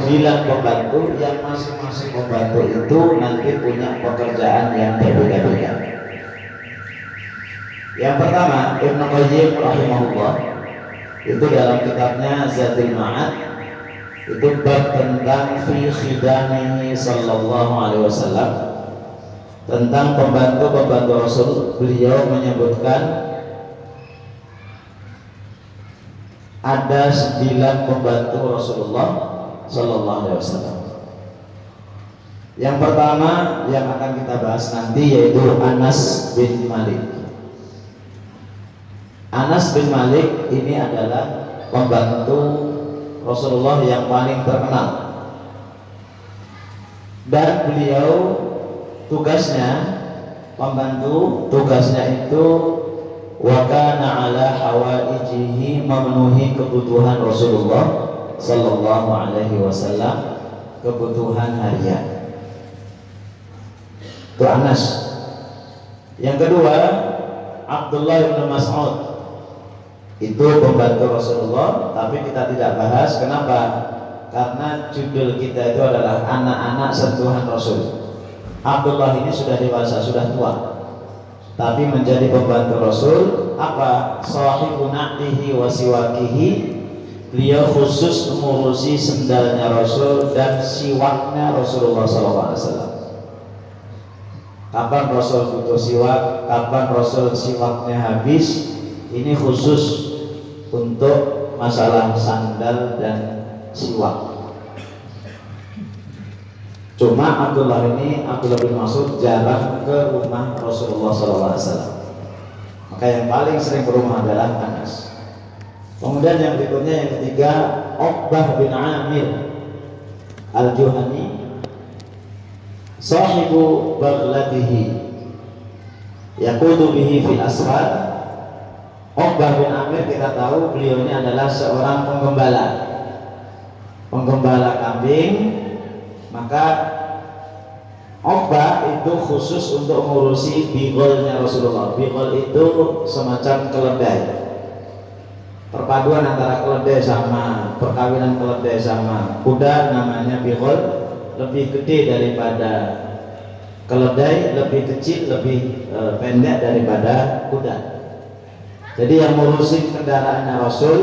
9 pembantu yang masing-masing pembantu itu nanti punya pekerjaan yang berbeda-beda. Yang pertama, Ibnu Qayyim rahimahullah itu dalam kitabnya Zadul Ma'ad itu bab tentang fi khidamihi sallallahu alaihi wasallam, tentang pembantu-pembantu Rasul. Beliau menyebutkan ada 9 pembantu Rasulullah sallallahu alaihi wasallam. Yang pertama yang akan kita bahas nanti yaitu Anas bin Malik. Anas bin Malik ini adalah pembantu Rasulullah yang paling terkenal, dan beliau tugasnya itu wa kana ala hawaijihi, memenuhi kebutuhan Rasulullah sallallahu alaihi wasallam, kebutuhan harian. Itu Anas. Yang kedua, Abdullah bin Mas'ud, itu pembantu Rasulullah, tapi kita tidak bahas. Kenapa? Karena judul kita itu adalah anak-anak sentuhan Rasul. Abdullah ini sudah dewasa, sudah tua, tapi menjadi pembantu Rasul. Apa? Sahibu na'lihi wa siwakihi, beliau khusus mengurusi sendalnya Rasul dan siwaknya Rasulullah SAW. Kapan Rasul butuh siwak, kapan Rasul siwaknya habis, ini khusus untuk masalah sandal dan siwak. Cuma Abdullah bin Mas'ud jarang ke rumah Rasulullah SAW. Maka yang paling sering ke rumah adalah Anas. Kemudian yang berikutnya, yang ketiga, Uqbah bin Amir Al-Juhani, sahibu baghlatihi yaqudu bihi fil asfar. Uqbah bin Amir, kita tahu beliau ini adalah seorang penggembala kambing. Maka Uqbah itu khusus untuk mengurusi bigolnya Rasulullah. Bigol itu semacam keledai, perpaduan antara keledai sama perkawinan keledai sama kuda, namanya bigol. Lebih gede daripada keledai, lebih kecil, lebih pendek daripada kuda. Jadi yang ngurusin kendaraannya Rasul,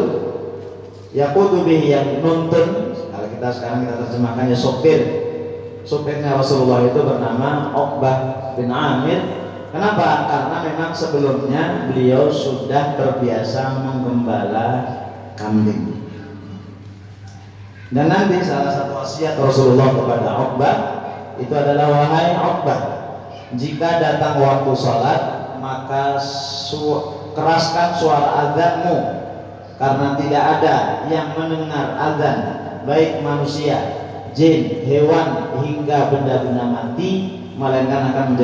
yaqudu bihi, yang nuntun. Kalau kita sekarang kita terjemahkannya sopirnya Rasulullah itu bernama Uqbah bin Amir. Kenapa? Karena memang sebelumnya beliau sudah terbiasa menggembala kambing. Dan nanti salah satu wasiat Rasulullah kepada Uqbah itu adalah, wahai Uqbah, jika datang waktu sholat maka keraskan suara azanmu, karena tidak ada yang mendengar azan, baik manusia, jin, hewan, hingga benda-benda mati, melainkan akan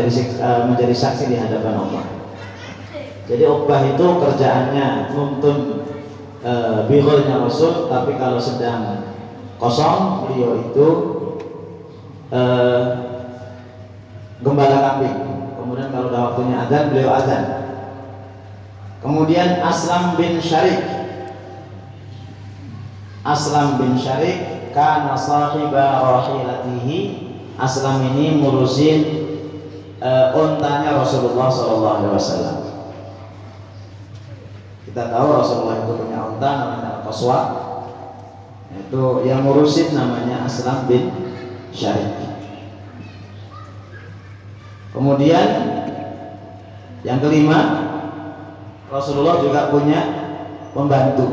menjadi saksi di hadapan Allah. Jadi Uqbah itu kerjaannya nuntun bigolnya Rasul, tapi kalau sedang kosong beliau itu gembala kambing. Kemudian kalau udah waktunya azan, beliau azan. Kemudian Aslam bin Syarik kana sahiba rahilatihi. Aslam ini ngurusin untanya Rasulullah SAW. Kita tahu Rasulullah itu punya unta namanya Al-Qaswa, itu yang ngurusin namanya Aslam bin Syarik. Kemudian yang kelima, Rasulullah juga punya pembantu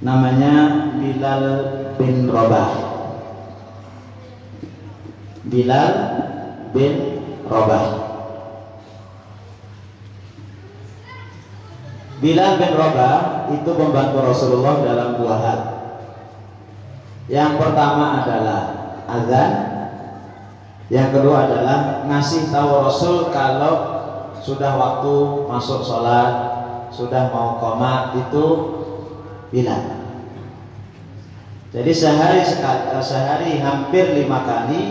namanya Bilal bin Rabah. Bilal bin Rabah. Bilal bin Rabah itu membantu Rasulullah dalam 2 hal. Yang pertama adalah azan, yang kedua adalah ngasih tahu Rasul kalau sudah waktu masuk sholat, sudah mau qomat, itu Bilal. Jadi sehari hampir 5 kali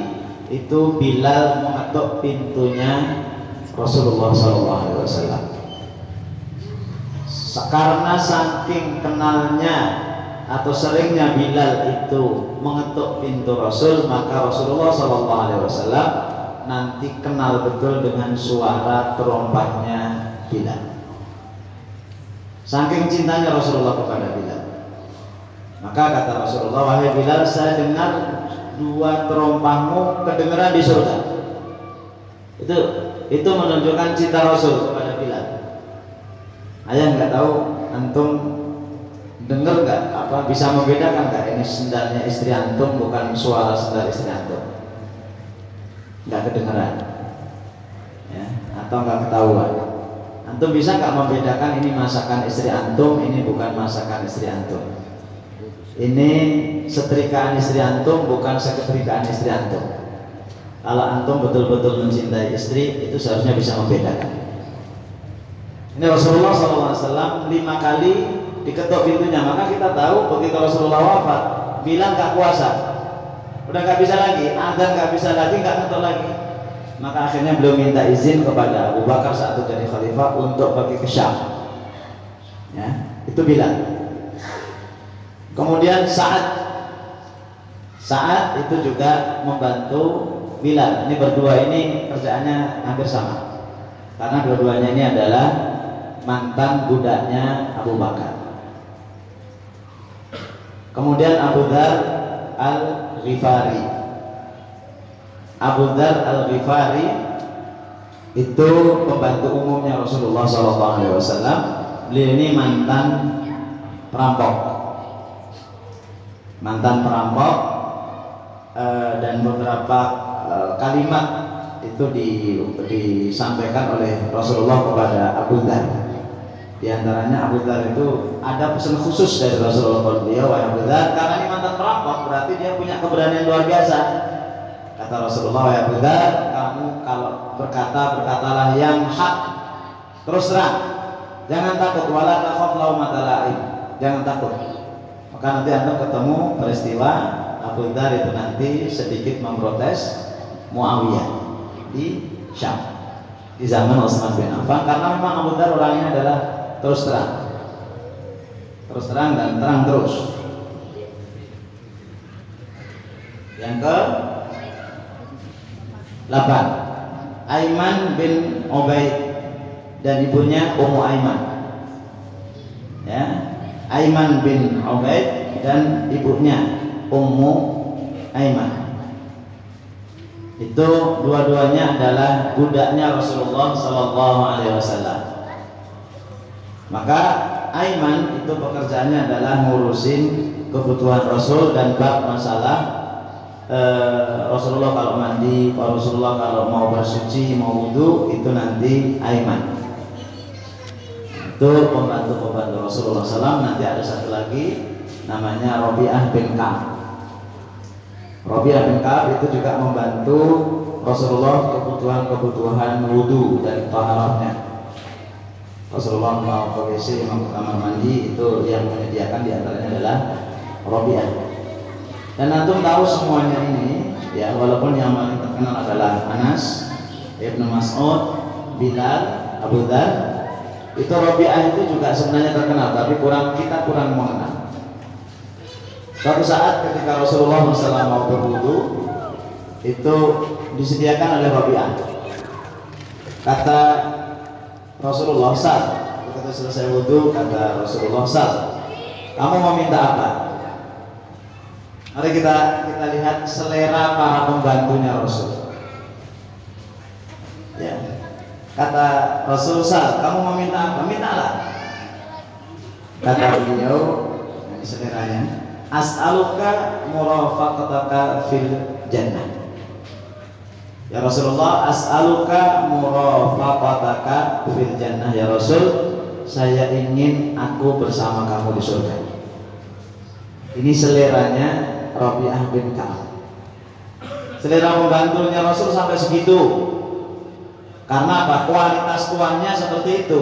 itu Bilal mengetuk pintunya Rasulullah SAW. Karena saking kenalnya atau seringnya Bilal itu mengetuk pintu Rasul, maka Rasulullah SAW nanti kenal betul dengan suara terompahnya Bilal. Saking cintanya Rasulullah kepada Bilal, maka kata Rasulullah, wahai Bilal, saya dengar dua terompahmu kedengeran di surga. Itu menunjukkan cinta Rasul kepada Bilal. Ayah nggak tahu, antum dengar nggak, apa bisa membedakan nggak ini sendalnya istri antum bukan suara sendal istri antum? Nggak kedengeran, ya, atau nggak ketahuan. Antum bisa nggak membedakan ini masakan istri antum, ini bukan masakan istri antum? Ini setrikaan istri antum, bukan setrkaan istri antum. Kalau antum betul-betul mencintai istri, itu seharusnya bisa membedakan. Ini Rasulullah SAW 5 kali diketuk pintunya, maka kita tahu begitu Rasulullah wafat, bilang nggak puasa, udah nggak bisa lagi, adzan nggak bisa lagi, nggak ngetuk lagi. Maka akhirnya beliau minta izin kepada Abu Bakar saat itu jadi khalifah untuk pergi ke Syam. Ya, itu bilang. Kemudian saat itu juga membantu Bilal. Ini berdua ini kerjaannya hampir sama, karena dua-duanya ini adalah mantan budaknya Abu Bakar. Kemudian Abu Dzar Al-Ghifari. Abu Dzar Al-Ghifari itu pembantu umumnya Rasulullah SAW. Beliau ini mantan perampok, dan beberapa kalimat itu disampaikan oleh Rasulullah kepada Abu Dzar. Di antaranya Abu Dzar itu ada pesan khusus dari Rasulullah kepada beliau, wahai Abu Dzar, karena ini mantan perampok berarti dia punya keberanian luar biasa. Kata Rasulullah, wahai Abu Dzar, kamu kalau berkatalah yang hak, terus terang, jangan takut, wala takhaf laumata laim, jangan takut. Maka nanti antum ketemu peristiwa Abu Dzar itu nanti sedikit memprotes Muawiyah di Syam di zaman Utsman bin Affan, karena memang Abu Dzar orangnya adalah terus terang dan terang terus. Yang ke-8, Aiman bin Ubaid dan ibunya Ummu Aiman. Ya, Aiman bin Ubaid dan ibunya Ummu Aiman. Itu dua-duanya adalah budaknya Rasulullah SAW. Maka Aiman itu pekerjaannya adalah ngurusin kebutuhan Rasul dan bab masalah Rasulullah kalau mandi, Rasulullah kalau mau bersuci, mau wudu, itu nanti Aiman. Itu pembantu-pembantu Rasulullah SAW. Nanti ada satu lagi namanya Rabi'ah bin Ka'ab. Rabi'ah bin Ka'ab itu juga membantu Rasulullah kebutuhan wudu dan taharahnya. Rasulullah mau ke WC, mau ke kamar mandi, itu yang menyediakan diantaranya adalah Rabi'ah. Dan antum tahu semuanya ini, ya, walaupun yang paling terkenal adalah Anas, Ibnu Mas'ud, Bilal, Abu Dzar, itu Rabi'ah itu juga sebenarnya terkenal, tapi kita kurang mengenal. Suatu saat ketika Rasulullah SAW mau berwudu, itu disediakan oleh Rabi'ah. Kata Rasulullah, "Sal." Ketika selesai wudu, kata Rasulullah, "Sal, kamu mau minta apa?" Mari kita lihat selera para pembantunya Rasul. Ya. Kata Rasul, "Sal, kamu mau minta apa?" "Mintalah." Kata beliau, ini seleranya, "As'aluka murafaqataka fil jannah." Ya Rasulullah, as'aluka murafaqataka fil jannah. Ya Rasul, saya ingin aku bersama kamu di surga. Ini seleranya Rabi'ah bin Ka'ab. Selera pembantunya Rasul sampai segitu. Karena apa? Kualitas tuannya seperti itu.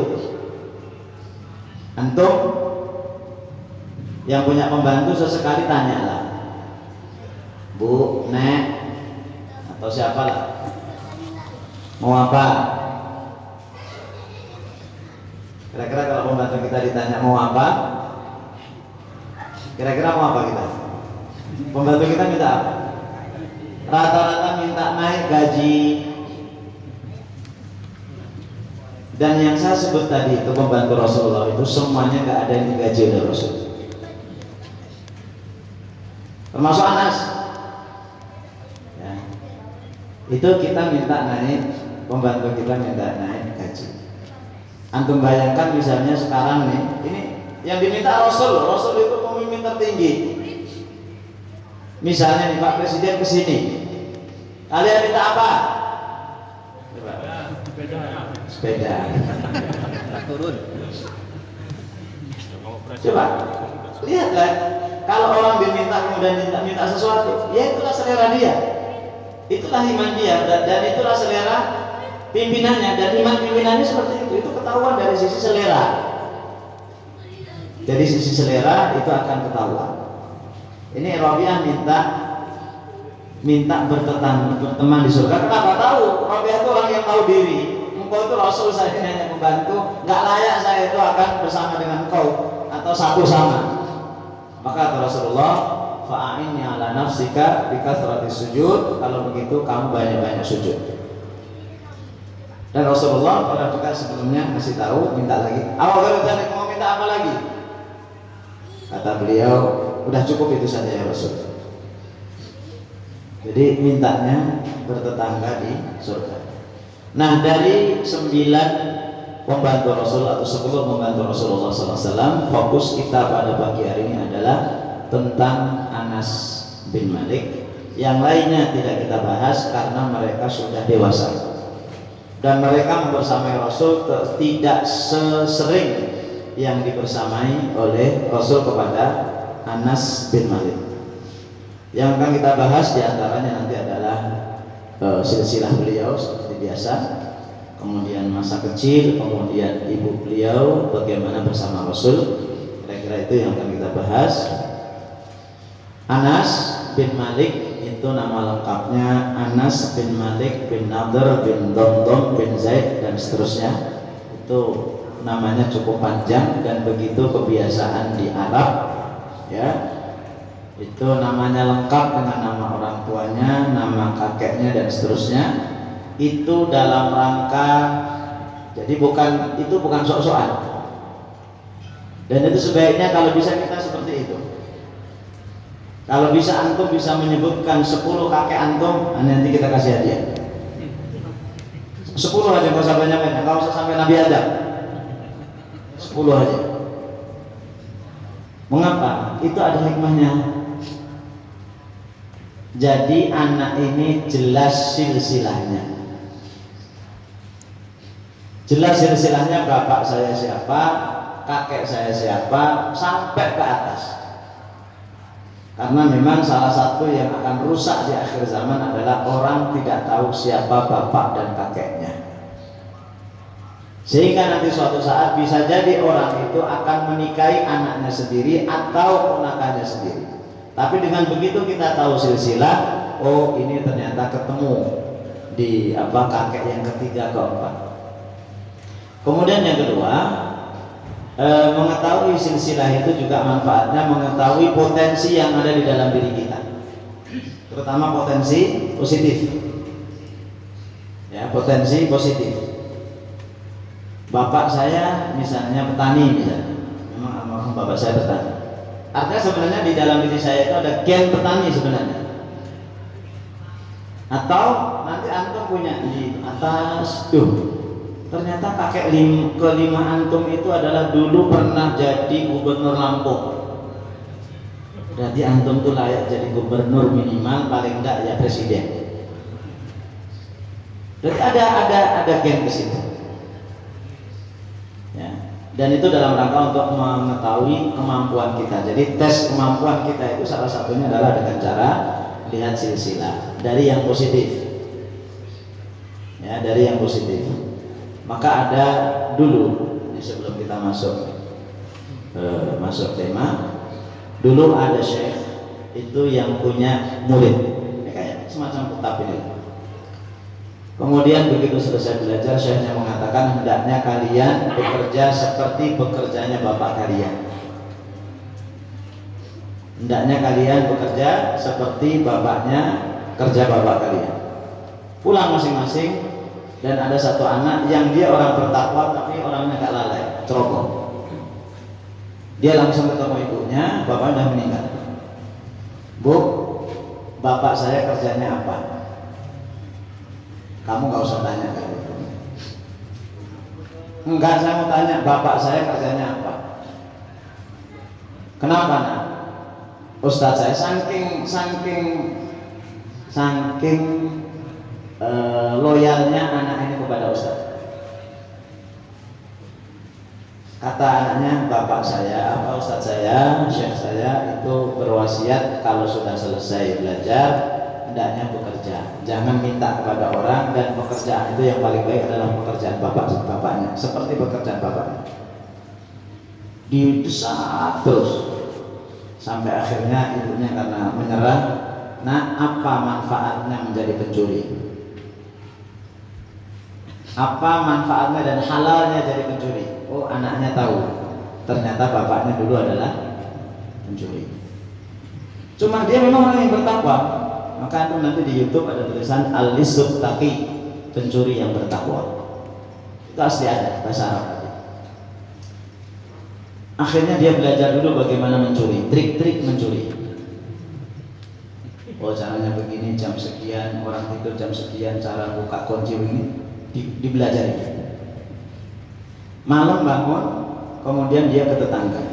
Antum yang punya pembantu sesekali tanyalah, "Bu, Nek, atau siapa lah, mau apa?" Kira-kira kalau pembantu kita ditanya mau apa, Kira-kira mau apa kita? Pembantu kita minta apa? Rata-rata minta naik gaji. Dan yang saya sebut tadi itu pembantu Rasulullah itu semuanya nggak ada yang digaji oleh Rasul, termasuk Anas. Ya. Itu kita minta naik, pembantu kita minta naik gaji. Antum bayangkan misalnya sekarang nih, ini yang diminta Rasul, Rasul itu pemimpin tertinggi. Misalnya nih Pak Presiden kesini, kalian minta apa? Sepeda. Turun. Coba lihatlah, kalau orang diminta kemudian minta sesuatu, ya itulah selera dia, itulah iman dia, dan itulah selera pimpinannya, dan iman pimpinannya seperti itu ketahuan dari sisi selera. Dari sisi selera itu akan ketahuan. Ini Rabi'ah minta berteman di surga. Kenapa tahu? Rabi'ah itu orang yang tahu diri. Engkau itu Rasul, saya ini hanya membantu, nggak layak saya itu akan bersama dengan engkau atau satu sama. Maka kata Rasulullah, fa'inni ala nafsika bikathrati sujud. Kalau begitu kamu banyak-banyak sujud. Dan Rasulullah pada juga sebelumnya ngasih tahu, minta lagi. Awal kali mau minta apa lagi? Kata beliau, udah cukup itu saja ya Rasul. Jadi mintanya bertetangga di surga. Nah, dari 9 pembantu Rasul atau 10 pembantu Rasulullah SAW, fokus kita pada pagi hari ini adalah tentang Anas bin Malik. Yang lainnya tidak kita bahas karena mereka sudah dewasa dan mereka membersamai Rasul tidak sesering yang dibersamai oleh Rasul kepada Anas bin Malik. Yang akan kita bahas diantaranya nanti adalah silsilah beliau seperti biasa, kemudian masa kecil, kemudian ibu beliau bagaimana bersama Rasul. Kira-kira itu yang akan kita bahas. Anas bin Malik itu nama lengkapnya Anas bin Malik bin Nadr bin Damdam bin Zaid dan seterusnya. Itu namanya cukup panjang dan begitu kebiasaan di Arab, ya. Itu namanya lengkap dengan nama orang tuanya, nama kakeknya dan seterusnya. Itu dalam rangka, jadi itu bukan sok-sokan. Dan itu sebaiknya kalau bisa kita seperti itu. Kalau bisa antum bisa menyebutkan 10 kakek antum, nanti kita kasih hadiah. 10 aja, nggak usah banyak-banyak, nggak usah sampai Nabi Adam. 10 aja. Mengapa? Itu ada hikmahnya. Jadi anak ini jelas silsilahnya. Jelas silsilahnya, bapak saya siapa, kakek saya siapa, sampai ke atas. Karena memang salah satu yang akan rusak di akhir zaman adalah orang tidak tahu siapa bapak dan kakeknya. Sehingga nanti suatu saat bisa jadi orang itu akan menikahi anaknya sendiri atau ponakannya sendiri. Tapi dengan begitu kita tahu silsilah, oh ini ternyata ketemu di kakek yang ketiga, keempat. Kemudian yang kedua, mengetahui silsilah itu juga manfaatnya mengetahui potensi yang ada di dalam diri kita, terutama potensi positif. Ya, potensi positif. Bapak saya misalnya petani, misalnya, memang almarhum bapak saya petani. Artinya sebenarnya di dalam diri saya itu ada gen petani sebenarnya. Atau nanti antum punya di atas, ternyata kakek kelima antum itu adalah dulu pernah jadi gubernur Lampung. Berarti antum tuh layak jadi gubernur minimal, paling enggak ya presiden. Berarti ada gen ke situ. Ya. Dan itu dalam rangka untuk mengetahui kemampuan kita. Jadi tes kemampuan kita itu salah satunya adalah dengan cara lihat silsilah dari yang positif. Ya, dari yang positif. Maka ada dulu, sebelum kita masuk tema, dulu ada syekh itu yang punya murid, ya, kayak semacam kitab ini. Kemudian begitu selesai belajar, syekhnya mengatakan hendaknya kalian bekerja seperti bekerjanya bapak kalian. hendaknya kalian bekerja seperti bapaknya kerja bapak kalian. Pulang masing-masing, dan ada satu anak yang dia orang bertakwa tapi orangnya agak lalai, ceroboh. Dia langsung ketemu ibunya, bapaknya sudah meninggal. Bu, bapak saya kerjanya apa? Kamu gak usah tanya kan itu. Enggak, saya mau tanya, bapak saya kerjanya apa? Kenapa nak? Ustadz saya saking loyalnya anak ini kepada Ustadz. Kata anaknya, bapak saya, Ustadz saya, syekh saya itu berwasiat kalau sudah selesai belajar hendaknya bekerja, jangan minta kepada orang, dan pekerjaan itu yang paling baik adalah pekerjaan bapaknya, seperti pekerjaan bapaknya. Didesak terus sampai akhirnya ibunya karena menyerah. Nah, apa manfaatnya menjadi pencuri? Apa manfaatnya dan halalnya jadi pencuri? Oh, anaknya tahu, ternyata bapaknya dulu adalah pencuri. Cuma dia memang orang yang bertakwa. Maka itu nanti di YouTube ada tulisan Al-Lisut Taqi, pencuri yang bertakwa. Itu asli ada bahasa Arab tadi. Akhirnya dia belajar dulu bagaimana mencuri, trik-trik mencuri. Oh, caranya begini, jam sekian orang tidur, jam sekian cara buka kunci ini dibelajari. Malam bangun, kemudian dia ke tetangga.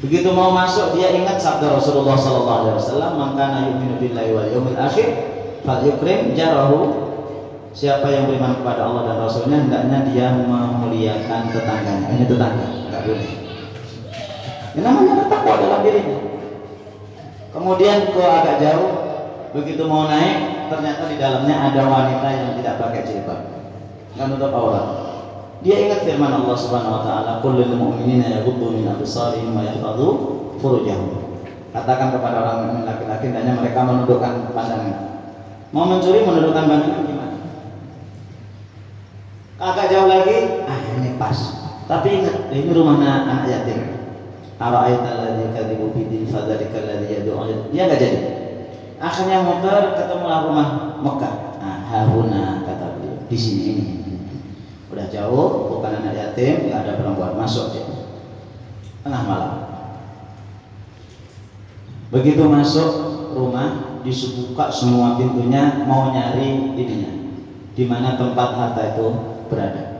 Begitu mau masuk, dia ingat sabda Rasulullah SAW, "Man kana yu'minu billahi wal yawmil akhir falyukrim jarahu." Siapa yang beriman kepada Allah dan Rasulnya, hendaknya dia memuliakan tetangganya. Ini tetangga, enggak boleh. Ini namanya takwa dalam dirinya. Kemudian ke agak jauh, begitu mau naik, ternyata di dalamnya ada wanita yang tidak pakai jilbab, nggak nutup aurat. Dia ingat firman Allah Subhanahu Wa Taala, "Qul lil mu'minina yaghuddu min absarihim wa yahfadhu furujahum." Katakan kepada orang mukmin laki-laki, hendaknya mereka menundukkan pandangan. Mau mencuri menundukkan pandangan gimana? Agak jauh lagi, ini pas. Tapi ingat, ini rumahnya anak yatim. Ara'aita alladzi yadzibu bid-din fadzalika alladzi yad'u. Dia enggak jadi. Akhirnya muter, ketemulah rumah Mekah. Nah, hahuna kata beliau, di sini ini. Udah jauh, bukan anak yatim, enggak ada perempuan, masuk dia. Tengah malam. Begitu masuk rumah, dibuka semua pintunya, mau nyari ininya, di mana tempat harta itu berada.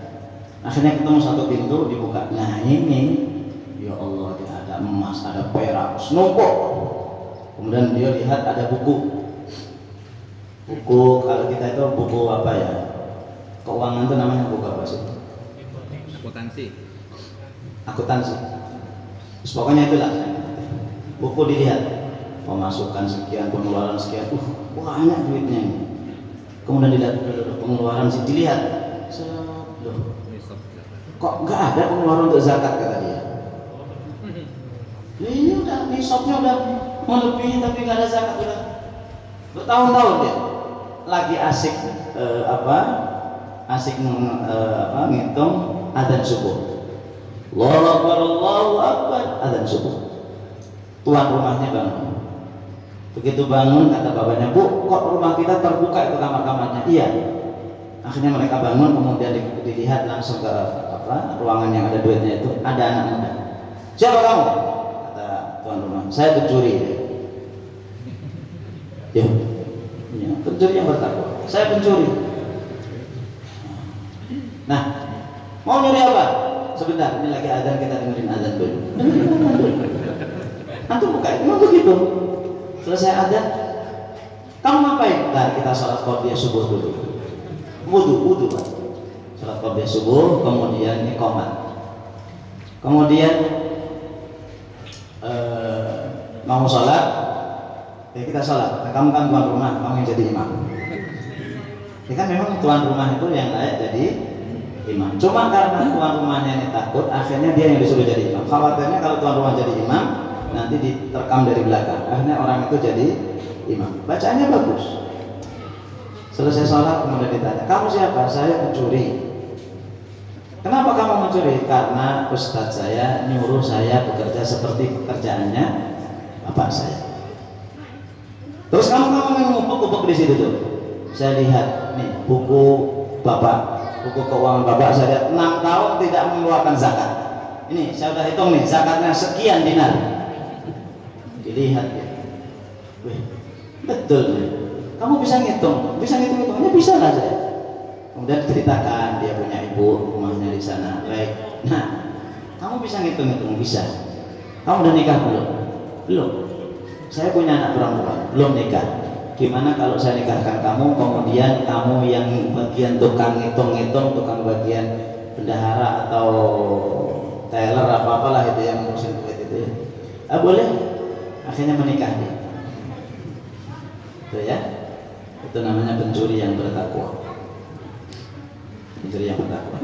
Akhirnya ketemu satu pintu, dibuka. Nah, ini ya Allah, ada emas, ada perak, senumpuk. Kemudian dia lihat ada buku. Kalau kita itu buku apa ya? Keuangan itu namanya buku apa sih? Akuntansi. Pokoknya itulah. Buku dilihat, pemasukan sekian, pengeluaran sekian. Banyak duitnya ini. Kemudian dilihat pengeluaran sih, dilihat. Loh, kok nggak ada pengeluaran untuk zakat, kata dia. Ini udah nisabnya udah melebihi tapi nggak ada zakat, udah bertahun-tahun dia lagi asik ngitung adzan subuh. Allahu Akbar, Allahu Akbar, adzan subuh. Tuan rumahnya bangun. Begitu bangun, kata bapaknya, "Bu, kok rumah kita terbuka itu kamar-kamarnya?" "Iya." Akhirnya mereka bangun, kemudian dilihat langsung ke ruangan yang ada duitnya itu, ada anak muda. "Siapa kamu?" Tuan rumah, "Saya pencuri." Ya, pencuri yang bertakwa. "Saya pencuri." Nah, mau nyuri apa? Sebentar, ini lagi azan, kita dengerin azan dulu. Antum buka, memang begitu. Selesai azan, kamu ngapain? Nah, kita sholat qobliyah subuh dulu. Wudu, Pak. Sholat qobliyah subuh, kemudian iqamah. Kemudian mau sholat, ya kita sholat. Nah, kamu kan tuan rumah, kamu yang jadi imam. Ya kan memang tuan rumah itu yang layak jadi imam. Cuma karena tuan rumahnya ini takut, akhirnya dia yang disuruh jadi imam. Khawatirnya kalau tuan rumah jadi imam, nanti diterkam dari belakang. Akhirnya orang itu jadi imam. Bacaannya bagus. Selesai sholat kemudian ditanya, "Kamu siapa?" "Saya pencuri." "Kenapa kamu mencuri?" "Karena ustadz saya nyuruh saya bekerja seperti pekerjaannya bapak saya. Terus kamu ngupek-ngupek di situ tuh. Saya lihat nih buku bapak, buku keuangan bapak, saya lihat 6 tahun tidak mengeluarkan zakat. Ini saya udah hitung nih, zakatnya sekian dinar. Dilihat ya, wih, betul nih. Kamu bisa ngitung-hitungnya bisa lah saya. Kemudian ceritakan dia punya ibu, rumahnya di sana. Baik. Nah, kamu bisa ngitung-hitung, bisa. Kamu udah nikah belum? Belum. Saya punya anak perempuan, belum nikah. Gimana kalau saya nikahkan kamu, kemudian kamu yang bagian tukang ngitung-ngitung, tukang bagian bendahara atau teller apa-apalah itu yang ngurusin duit itu ya. Ah, boleh. Akhirnya menikah dia. Itu ya. Itu namanya pencuri yang bertakwa. Pencuri yang bertakwa.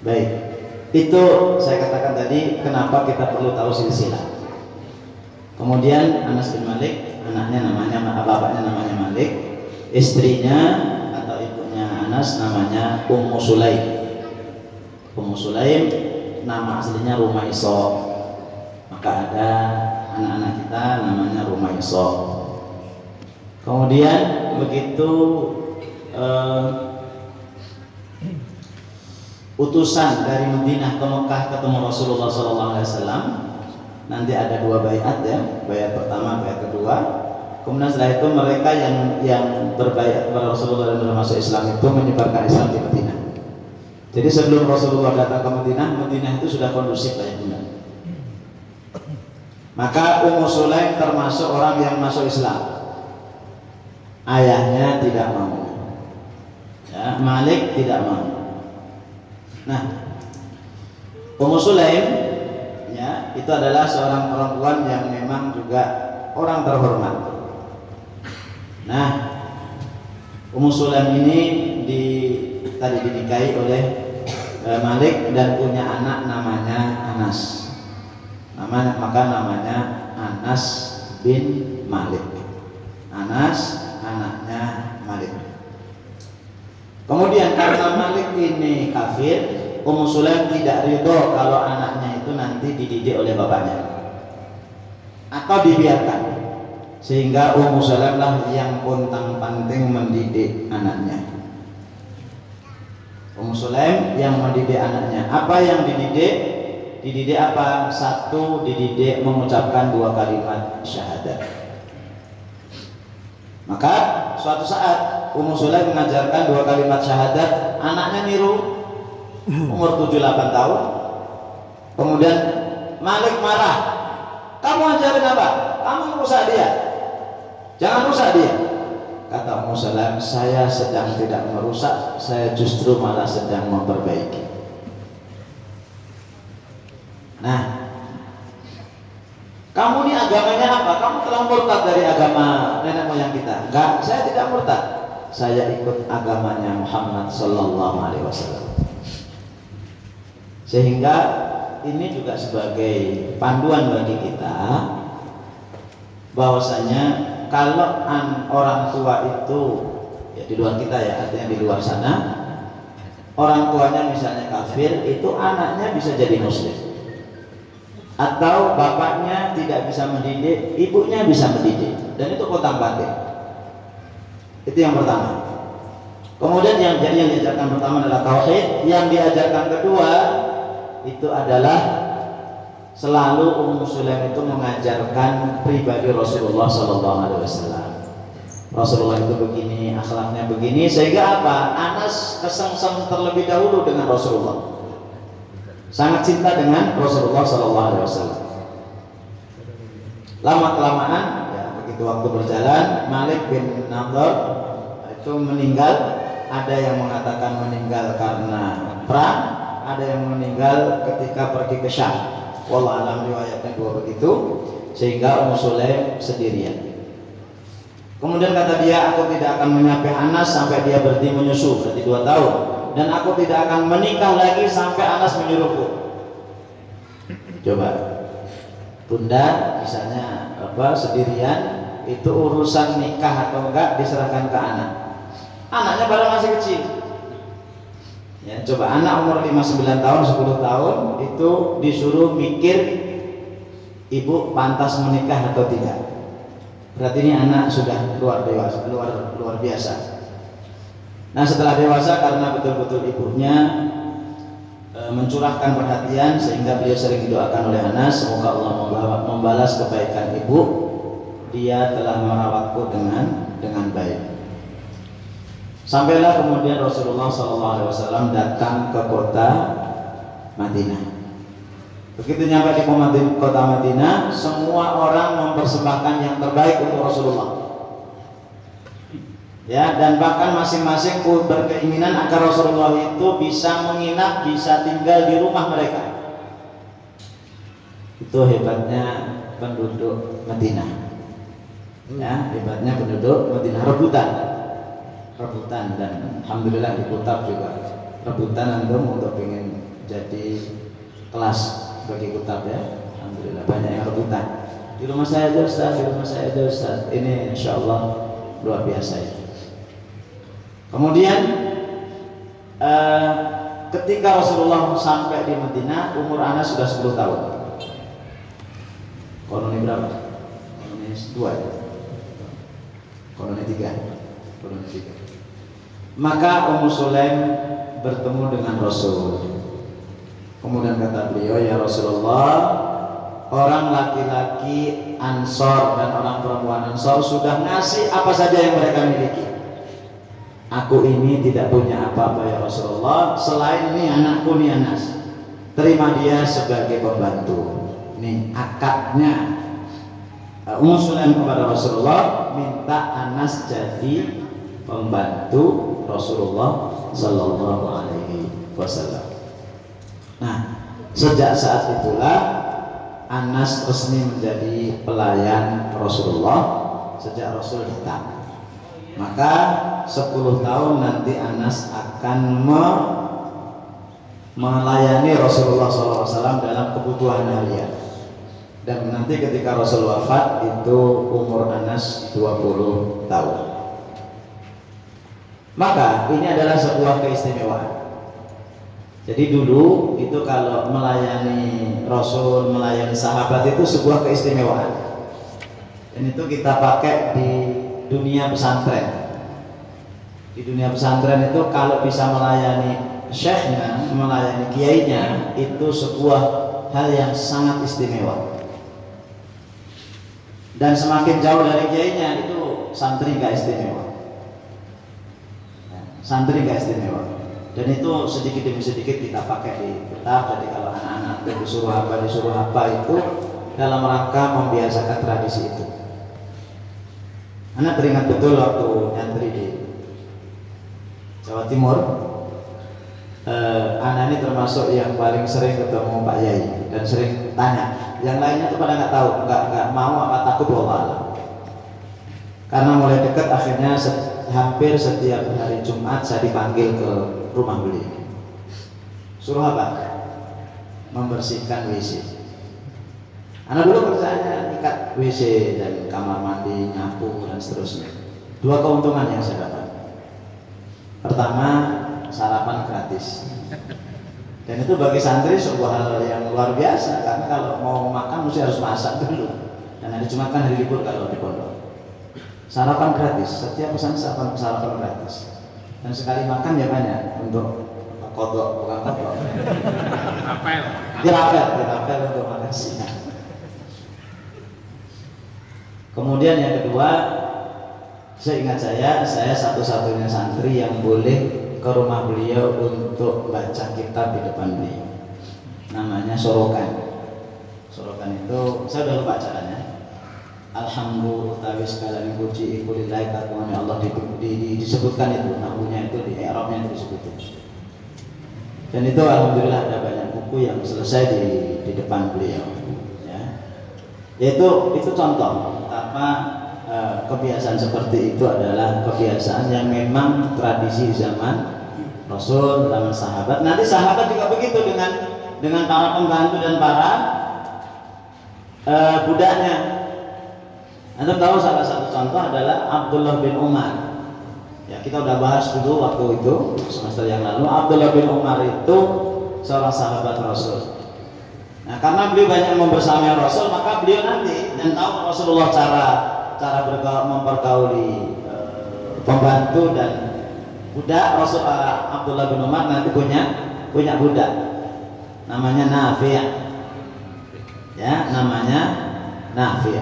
Baik. Itu saya katakan tadi kenapa kita perlu tahu silsilah. Kemudian Anas bin Malik, bapaknya namanya Malik, istrinya atau ibunya Anas namanya Ummu Sulaim. Ummu Sulaim nama aslinya Rumaiso. Maka ada anak-anak kita namanya Rumaiso. Kemudian begitu utusan dari Madinah ke Mekah ketemu Rasulullah SAW, nanti ada 2 baiat ya, baiat pertama, baiat kedua. Kemudian setelah itu mereka yang berbaiat kepada Rasulullah dan masuk Islam itu menyebarkan Islam di Madinah. Jadi sebelum Rasulullah datang ke Madinah, Madinah itu sudah kondusif banyak benar. Maka Ummu Sulaim termasuk orang yang masuk Islam. Ayahnya tidak mau, ya, Malik tidak mau. Nah, Ummu Sulaim ya, itu adalah seorang perempuan yang memang juga orang terhormat. Nah, Ummu Sulaim ini tadi dinikahi oleh Malik dan punya anak namanya Anas. Maka namanya Anas bin Malik. Anas anaknya Malik. Kemudian karena Malik ini kafir, Ummu Sulaim tidak ridho kalau anaknya itu nanti dididik oleh bapaknya atau dibiarkan, sehingga Ummu Sulaim lah yang pontang-panting mendidik anaknya. Ummu Sulaim yang mendidik anaknya. Apa yang dididik? Dididik apa? Satu, dididik mengucapkan 2 kalimat syahadat. Maka suatu saat Ummu Sulaim mengajarkan 2 kalimat syahadat, anaknya niru, umur 7-8 tahun. Kemudian Malik marah, kamu ajarin apa? Kamu merusak dia, jangan rusak dia. Kata Ummu Sulaim, saya sedang tidak merusak, saya justru malah sedang memperbaiki. Nah, kamu ini agamanya apa? Kamu telah murtad dari agama nenek moyang kita. Enggak, saya tidak murtad. Saya ikut agamanya Muhammad Sallallahu Alaihi Wasallam. Sehingga ini juga sebagai panduan bagi kita, bahwasanya kalau orang tua itu ya di luar kita ya, artinya di luar sana, orang tuanya misalnya kafir, itu anaknya bisa jadi muslim. Atau bapaknya tidak bisa mendidik, ibunya bisa mendidik, dan itu pontang-panting. Itu yang pertama. Kemudian yang diajarkan pertama adalah tauhid. Yang diajarkan kedua itu adalah selalu Ummu Sulaim itu mengajarkan pribadi Rasulullah SAW. Rasulullah itu begini, akhlaknya begini, sehingga apa? Anas kesengsem terlebih dahulu dengan Rasulullah. Sangat cinta dengan Rasulullah SAW. Lama kelamaan, ya begitu waktu berjalan, Malik bin Nadhr itu meninggal. Ada yang mengatakan meninggal karena perang, ada yang meninggal ketika pergi ke Syam. Wallah alam, riwayatnya 2 begitu. Sehingga Ummu Sulaim sendirian. Kemudian kata dia, aku tidak akan menyapih Anas sampai dia berhenti menyusu, berarti 2 tahun. Dan aku tidak akan menikah lagi sampai Anas menyuruhku. Coba, bunda misalnya sendirian, itu urusan nikah atau enggak diserahkan ke anak. Anaknya baru masih kecil. Ya, coba anak umur 5-9 tahun, 10 tahun itu disuruh mikir ibu pantas menikah atau tidak. Berarti ini anak sudah luar biasa. Nah, setelah dewasa karena betul-betul ibunya mencurahkan perhatian sehingga beliau sering didoakan oleh Anas, semoga Allah membalas kebaikan ibu, dia telah merawatku dengan baik. Sampailah kemudian Rasulullah SAW datang ke kota Madinah. Begitu nyampe di kota Madinah, semua orang mempersembahkan yang terbaik untuk Rasulullah. Ya, dan bahkan masing-masing berkeinginan agar Rasulullah itu bisa menginap, bisa tinggal di rumah mereka. Itu hebatnya penduduk Madinah. Ya, hebatnya penduduk Madinah, rebutan dan alhamdulillah di Kutab juga rebutan antum untuk pengen jadi kelas bagi Kutab ya. Alhamdulillah banyak yang rebutan. Di rumah saya aja Ustaz, di rumah saya aja Ustaz. Ini insyaallah luar biasa itu. Kemudian ketika Rasulullah sampai di Madinah, umur Anas sudah 10 tahun. Koloni berapa? Koloni 2 ya? Koloni 3. Maka Ummu Sulaim bertemu dengan Rasul. Kemudian kata beliau, ya Rasulullah, orang laki-laki Ansor dan orang perempuan Ansor sudah ngasih apa saja yang mereka miliki. Aku ini tidak punya apa-apa ya Rasulullah, selain ini anakku nih Anas. Terima dia sebagai pembantu. Nih akadnya Ummu Sulaim kepada Rasulullah, minta Anas jadi pembantu Rasulullah Sallallahu Alaihi Wasallam. Nah, sejak saat itulah Anas resmi menjadi pelayan Rasulullah sejak Rasul datang. Maka 10 tahun nanti Anas akan melayani Rasulullah SAW dalam kebutuhan harian. Dan nanti ketika Rasul wafat itu umur Anas 20 tahun. Maka ini adalah sebuah keistimewaan. Jadi dulu itu kalau melayani Rasul, melayani sahabat itu sebuah keistimewaan. Dan itu kita pakai di dunia pesantren. Di dunia pesantren itu kalau bisa melayani syekhnya, melayani kiainya, itu sebuah hal yang sangat istimewa. Dan semakin jauh dari kiainya itu santri gak istimewa. Santri gak istimewa. Dan itu sedikit demi sedikit kita pakai di kitab. Jadi kalau anak-anak disuruh apa itu dalam rangka membiasakan tradisi itu. Anak teringat betul waktu nyantri di Jawa Timur. Anak ini termasuk yang paling sering ketemu Pak Yai dan sering tanya. Yang lainnya tuh pada nggak tahu, nggak mau apa takut wallah. Karena mulai dekat akhirnya hampir setiap hari Jumat saya dipanggil ke rumah beliau. Suruh apa? Membersihkan WC. Anak dulu kerjaannya ikat WC dan kamar mandi, nyapu dan seterusnya. 2 keuntungan yang saya dapat. Pertama, sarapan gratis. Dan itu bagi santri sebuah hal yang luar biasa, karena kalau mau makan mesti harus masak dulu. Dan hari Jumat kan hari libur kalau di pondok. Sarapan gratis, setiap pesan sarapan gratis. Dan sekali makan ya banyak untuk kodok, bukan kodok. Dirapel untuk makan siang. Kemudian yang kedua, seingat saya satu-satunya santri yang boleh ke rumah beliau untuk baca kitab di depan beliau. Namanya Sorokan. Sorokan itu saya udah lupa caranya. Alhamdulillah utawi sekalian puji lillahi karena Allah disebutkan itu, nahunya itu di i'rabnya itu disebutkan. Dan itu alhamdulillah ada banyak buku yang selesai di depan beliau. Ya. Yaitu itu contoh betapa kebiasaan seperti itu adalah kebiasaan yang memang tradisi zaman Rasul, zaman sahabat. Nanti sahabat juga begitu dengan para pembantu dan para budaknya. Anda tahu salah satu contoh adalah Abdullah bin Umar. Ya, kita udah bahas dulu waktu itu semester yang lalu. Abdullah bin Umar itu seorang sahabat Rasul. Nah, karena beliau banyak membersamai Rasul, maka beliau nanti dan tahu Rasulullah cara mempergauli pembantu dan budak. Rasul Abdullah bin Umar nanti punya budak namanya Nafi', ya, namanya Nafi'.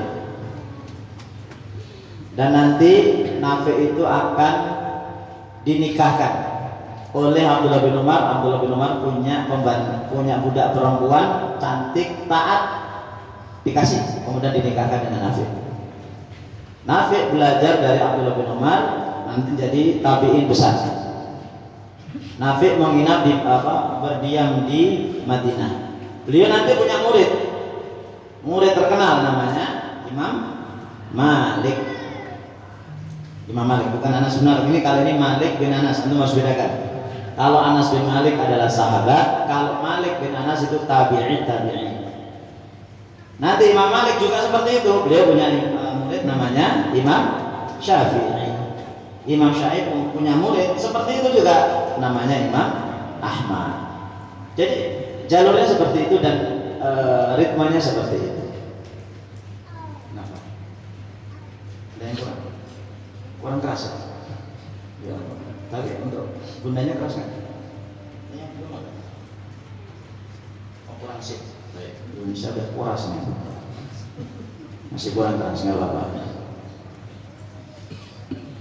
Dan nanti Nafi' itu akan dinikahkan oleh Abdullah bin Umar. Abdullah bin Umar punya budak perempuan cantik, taat, dikasih, kemudian dinikahkan dengan Nafi'. Nafi' belajar dari Abdullah bin Umar, nanti jadi tabi'in besar. Nafi' menginap berdiam di Madinah. Beliau nanti punya murid terkenal namanya Imam Malik. Imam Malik, bukan Anas bin Malik. Ini kali ini Malik bin Anas, itu harus bedakan. Kalau Anas bin Malik adalah sahabat, kalau Malik bin Anas itu tabi'in. Nanti Imam Malik juga seperti itu. Beliau punya murid namanya Imam Syafi'i. Imam Syafi'i punya murid seperti itu juga, namanya Imam Ahmad. Jadi jalurnya seperti itu dan ritmenya seperti itu. Kenapa? Ada yang kurang keras ya? Ya, tadi untuk bundanya keras kan? Ini belum ada. Oh, kurang sih. Baik, Indonesia udah keras nih. Masih kurang keras, nggak apa-apa.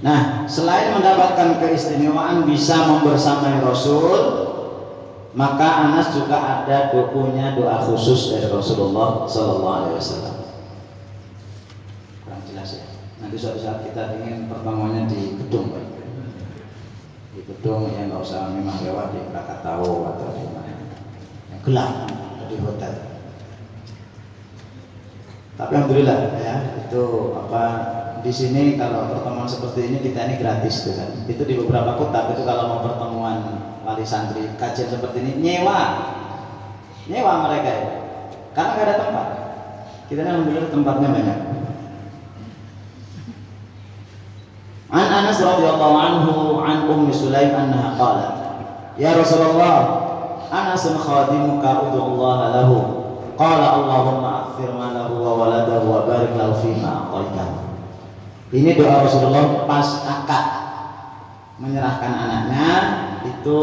Nah, selain mendapatkan keistimewaan bisa membersamai Rasul, maka Anas juga ada punya doa khusus dari Rasulullah Sallallahu Alaihi Wasallam. Kurang jelas ya. Nanti suatu saat kita ingin pertemuannya di gedung, Pak. Di gedung yang nggak usah memang lewat di Krakatau atau di mana, yang gelap, di hotel. Tapi alhamdulillah ya, itu di sini kalau pertemuan seperti ini kita ini gratis tuh kan. Itu di beberapa kota itu kalau mau pertemuan wali santri kajian seperti ini nyewa mereka ya. Karena nggak ada tempat. Kita ini alhamdulillah tempatnya banyak. An Anas radhiyallahu anhu an Ummi Sulaim annaha qalat, ya Rasulullah, Anasun khadimuka ud'ullaha lahu. Qala Allahumma aghfir ma lahu wa waladahu wa barik lahu fima a'taitahu. Ini doa Rasulullah pas akad menyerahkan anaknya. Itu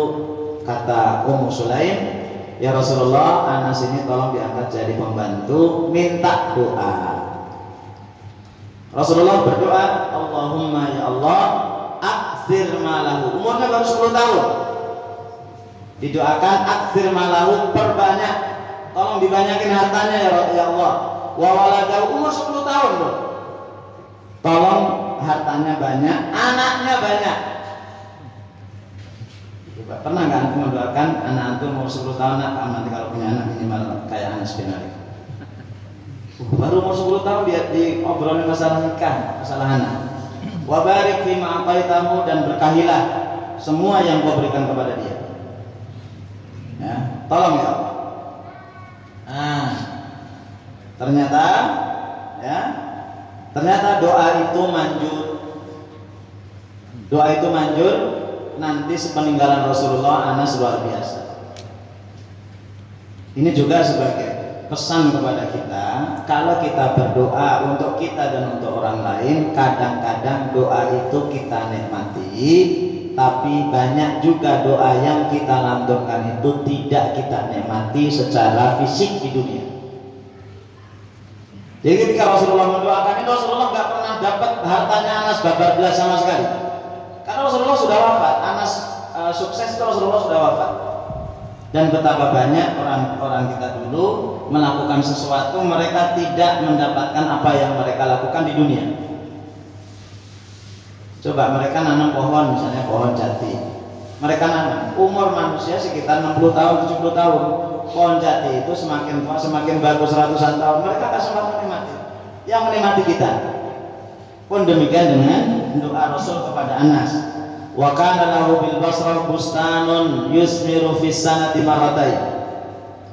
kata Ummu Sulaim, ya Rasulullah, Anas ini tolong diangkat jadi pembantu, minta doa. Rasulullah berdoa, Allahumma ya Allah aktsir malahu. Umurnya baru 10 tahun. Didoakan aktsir malahu, perbanyak, tolong dibanyakin hartanya ya Allah. Wa waladahu, umur 10 tahun loh. Tolong hartanya banyak, anaknya banyak. Pernah nggak antum mendoakan anak antum umur 10 tahun, nanti kalau punya anak minimal kayak Anas bin Malik. Baru umur 10 tahun dia diobrolin masalah nikah, masalah anak. Wa barik fi ma ataitahu, dan berkahilah semua yang kau berikan kepada dia. Ya, tolong ya Allah. Ternyata doa itu manjur. Nanti sepeninggalan Rasulullah, Anas luar biasa. Ini juga sebagai pesan kepada kita, kalau kita berdoa untuk kita dan untuk orang lain, kadang-kadang doa itu kita nikmati, tapi banyak juga doa yang kita lantunkan itu tidak kita nikmati secara fisik di dunia. Jadi ketika Rasulullah mendoakan itu, Rasulullah nggak pernah dapat hartanya Anas babar belas sama sekali, karena Rasulullah sudah wafat. Anas sukses itu Rasulullah sudah wafat. Dan betapa banyak orang-orang kita dulu melakukan sesuatu, mereka tidak mendapatkan apa yang mereka lakukan di dunia. Coba mereka nanam pohon, misalnya pohon jati. Mereka nanam, umur manusia sekitar 60 tahun, 70 tahun. Pohon jati itu semakin tua, semakin bagus ratusan tahun. Mereka akan sempat menikmati. Yang menikmati kita. Pun demikian dengan doa Rasul kepada Anas. Wa kana lahu bil Basrah bustanun yusmiru fis sanati marratain.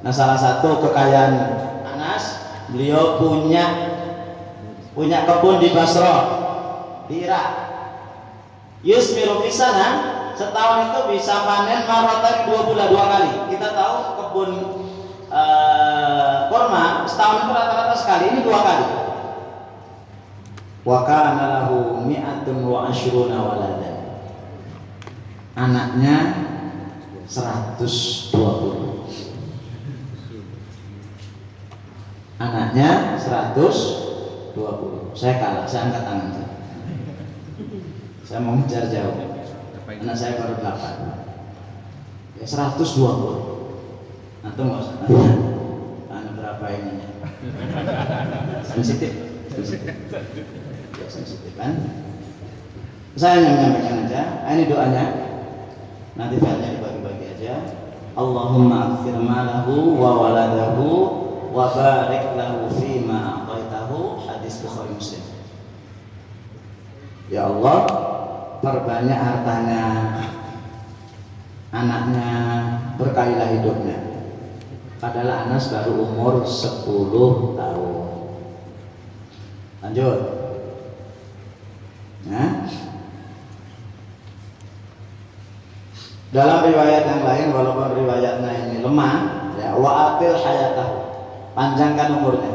Nah, salah satu kekayaan Anas, beliau punya kebun di Basrah, di Irak. Yusmiru fis sana, setahun itu bisa panen marratain 2 kali. Kita tahu kebun kurma setahun itu rata-rata sekali, ini 2 kali. Wa kana lahu mi'atun wa ashruna waladan. Anaknya 120. Anaknya 120. Saya kalah, saya angkat tangan. Saya mau ngejar jauh. Anak saya baru 8. Ya 120. Antum nggak usah tanya. Anak berapa ininya? Sensitif. Ya, sensitif kan? Saya hanya menyampaikan aja. Ini doanya. Nanti filenya dibagi-bagi aja. Allahumma aghfir malahu wa waladahu wa barik lahu fima a'taitahu. Hadis Bukhari Muslim. Ya Allah, perbanyak hartanya, anaknya, berkahilah hidupnya. Padahal Anas baru umur 10 tahun. Lanjut. Nah, dalam riwayat yang lain, walaupun riwayatnya ini lemah, ya, wa'atil hayatahu, panjangkan umurnya.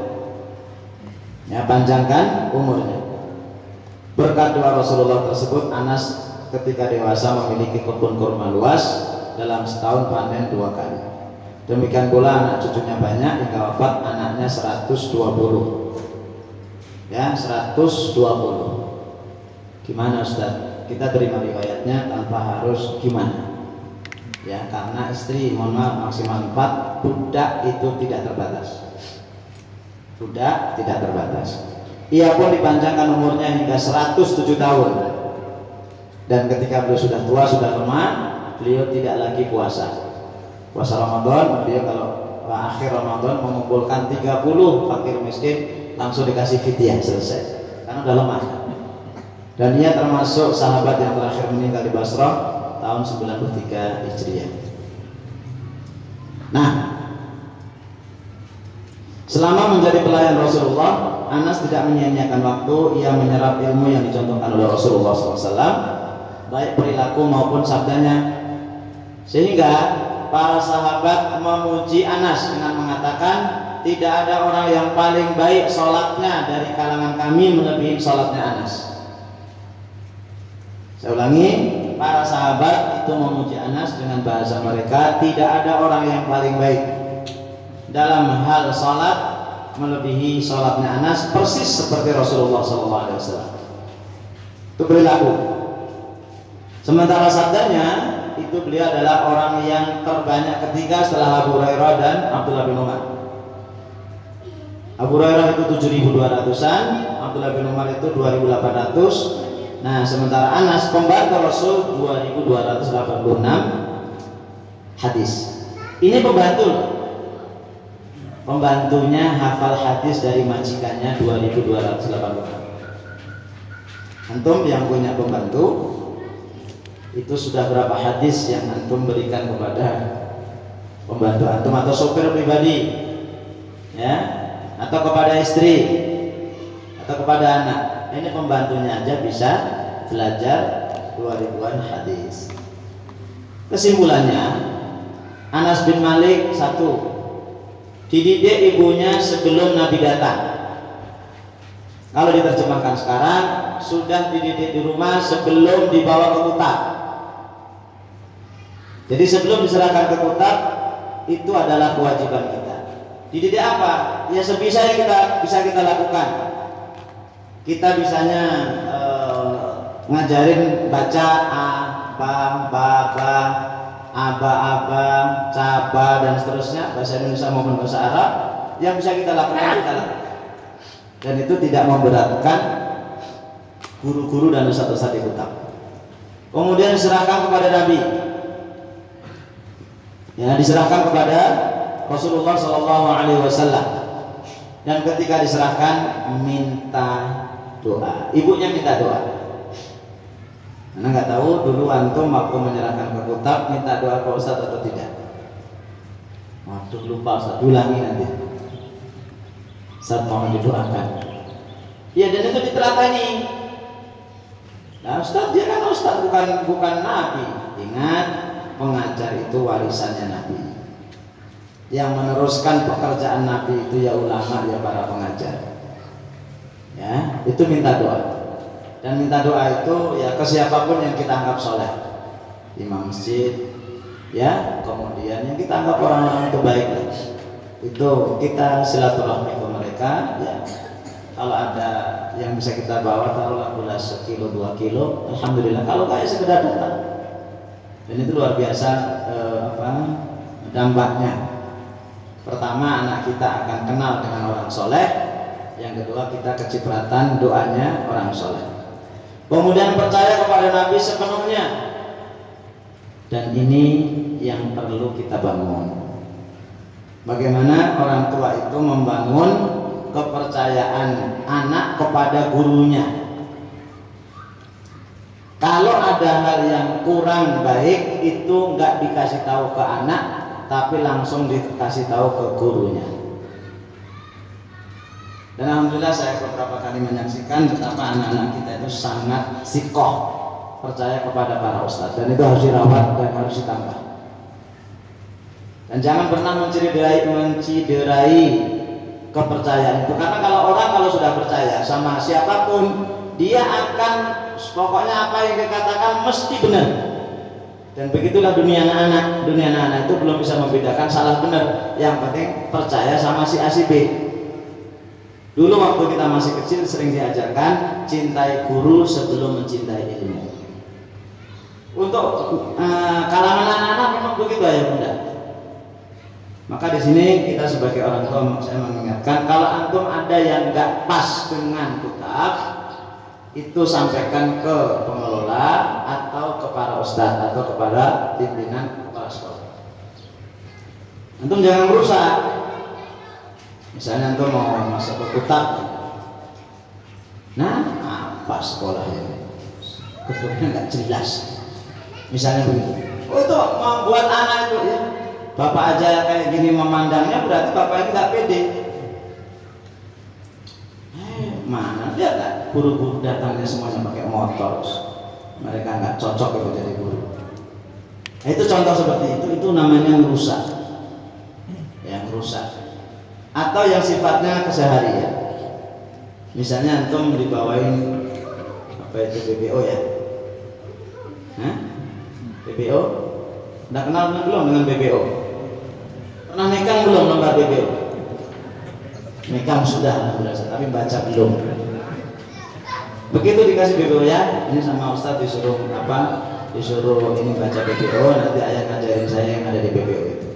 Ya, panjangkan umurnya. Berkat doa Rasulullah tersebut, Anas ketika dewasa memiliki kebun kurma luas, dalam setahun panen 2 kali. Demikian pula anak cucunya banyak hingga wafat anaknya 120. Ya, 120. Gimana Ustaz? Kita terima riwayatnya tanpa harus gimana? Ya, karena istri mohon maaf maksimal 4, budak itu tidak terbatas. Budak tidak terbatas. Ia pun dipanjangkan umurnya hingga 107 tahun. Dan ketika beliau sudah tua, sudah lemah, beliau tidak lagi puasa. Puasa Ramadan, beliau kalau akhir Ramadan mengumpulkan 30 fakir miskin, langsung dikasih fidyah, selesai. Karena udah lemah. Dan ia termasuk sahabat yang terakhir meninggal di Basrah tahun 93 Hijriah. Nah, selama menjadi pelayan Rasulullah, Anas tidak menyia-nyiakan waktu. Ia menyerap ilmu yang dicontohkan oleh Rasulullah SAW, baik perilaku maupun sabdanya, sehingga para sahabat memuji Anas dengan mengatakan, tidak ada orang yang paling baik sholatnya dari kalangan kami melebihi sholatnya Anas. Saya ulangi, para sahabat itu memuji Anas dengan bahasa mereka, tidak ada orang yang paling baik dalam hal sholat melebihi sholatnya Anas, persis seperti Rasulullah SAW. Itu perilaku. Sementara sabdanya, itu beliau adalah orang yang terbanyak ketiga setelah Abu Hurairah dan Abdullah bin Umar. Abu Hurairah itu 7.200-an, Abdullah bin Umar itu 2.800. Nah, sementara Anas pembantu Rasul 2.286 hadis. Ini pembantu. Pembantunya hafal hadis dari majikannya 2.286. Antum yang punya pembantu, itu sudah berapa hadis yang antum berikan kepada pembantu antum atau sopir pribadi, ya, atau kepada istri atau kepada anak? Ini pembantunya aja bisa belajar 2000-an hadis. Kesimpulannya, Anas bin Malik, 1, dididik ibunya sebelum Nabi datang. Kalau diterjemahkan sekarang, sudah dididik di rumah sebelum dibawa ke kota. Jadi sebelum diserahkan ke kota, itu adalah kewajiban kita. Dididik apa? Ya sebisa yang bisa kita lakukan. Kita bisanya ngajarin baca a, ba, ba, ba, aba, aba, caba dan seterusnya, bahasa Indonesia maupun bahasa Arab. Yang bisa kita lakukan, kita lakukan. Dan itu tidak memberatkan guru-guru dan ustadz-ustadz di kota. Kemudian diserahkan kepada Nabi. Ya, diserahkan kepada Rasulullah SAW. Dan ketika diserahkan, minta doa. Ibunya minta doa. Karena nggak tahu dulu antum waktu menyerahkan ke kutab minta doa ke ustadz atau tidak. Waduh, lupa ustadz, ulangi nanti. Ustadz mohon didoakan. Ya, dan itu ditelakani. Nah, ustadz dia kan ustadz, bukan nabi. Ingat, pengajar itu warisannya nabi. Yang meneruskan pekerjaan Nabi itu ya ulama, ya para pengajar. Ya, itu minta doa. Dan minta doa itu ya ke siapapun yang kita anggap soleh, imam masjid, ya, kemudian yang kita anggap orang-orang itu baik, itu kita silaturahmi ke mereka, ya. Kalau ada yang bisa kita bawa, taruhlah gula sekilo 2 kilo, alhamdulillah. Kalau kayak sekedar datang, dan itu luar biasa dampaknya. Pertama, anak kita akan kenal dengan orang soleh. Yang kedua, kita kecipratan doanya orang soleh. Kemudian percaya kepada Nabi sepenuhnya. Dan ini yang perlu kita bangun. Bagaimana orang tua itu membangun kepercayaan anak kepada gurunya. Kalau ada hal yang kurang baik itu nggak dikasih tahu ke anak, tapi langsung dikasih tahu ke gurunya. Dan alhamdulillah saya beberapa kali menyaksikan betapa anak-anak kita itu sangat sikoh, percaya kepada para ustadz, dan itu harus dirawat dan harus ditambah. Dan jangan pernah menciderai kepercayaan itu, karena kalau sudah percaya sama siapapun, dia akan pokoknya apa yang dikatakan mesti benar. Dan begitulah dunia anak-anak. Dunia anak-anak itu belum bisa membedakan salah benar. Yang penting percaya sama si A si B. Dulu waktu kita masih kecil sering diajarkan cintai guru sebelum mencintai ilmu. Untuk kalangan anak-anak memang begitu ya bunda. Maka di sini kita sebagai orang tua, saya mengingatkan, kalau antum ada yang nggak pas dengan kitab, itu sampaikan ke pengelola atau ke para ustadz atau kepada pimpinan kepala sekolah. Antum jangan merusak. Misalnya antum mau masuk ke kitab, nah apa sekolahnya? Ketuanya nggak jelas. Misalnya begitu. Oh itu membuat anak itu ya. Bapak aja kayak gini memandangnya, berarti bapak ini nggak pede. Mana dia kan guru-guru datangnya semuanya pakai motor, mereka nggak cocok itu jadi guru. Itu contoh seperti itu namanya merusak, yang rusak. Atau yang sifatnya keseharian. Misalnya antum dibawain apa itu BBO ya? Hah? BBO? Udah kenal belum dengan BBO? Pernah megang belum lembar BBO? Megang sudah, tapi baca belum. Begitu dikasih BBO ya, ini sama Ustadz disuruh ini baca BBO, nanti ayah ngajarin saya yang ada di BBO itu.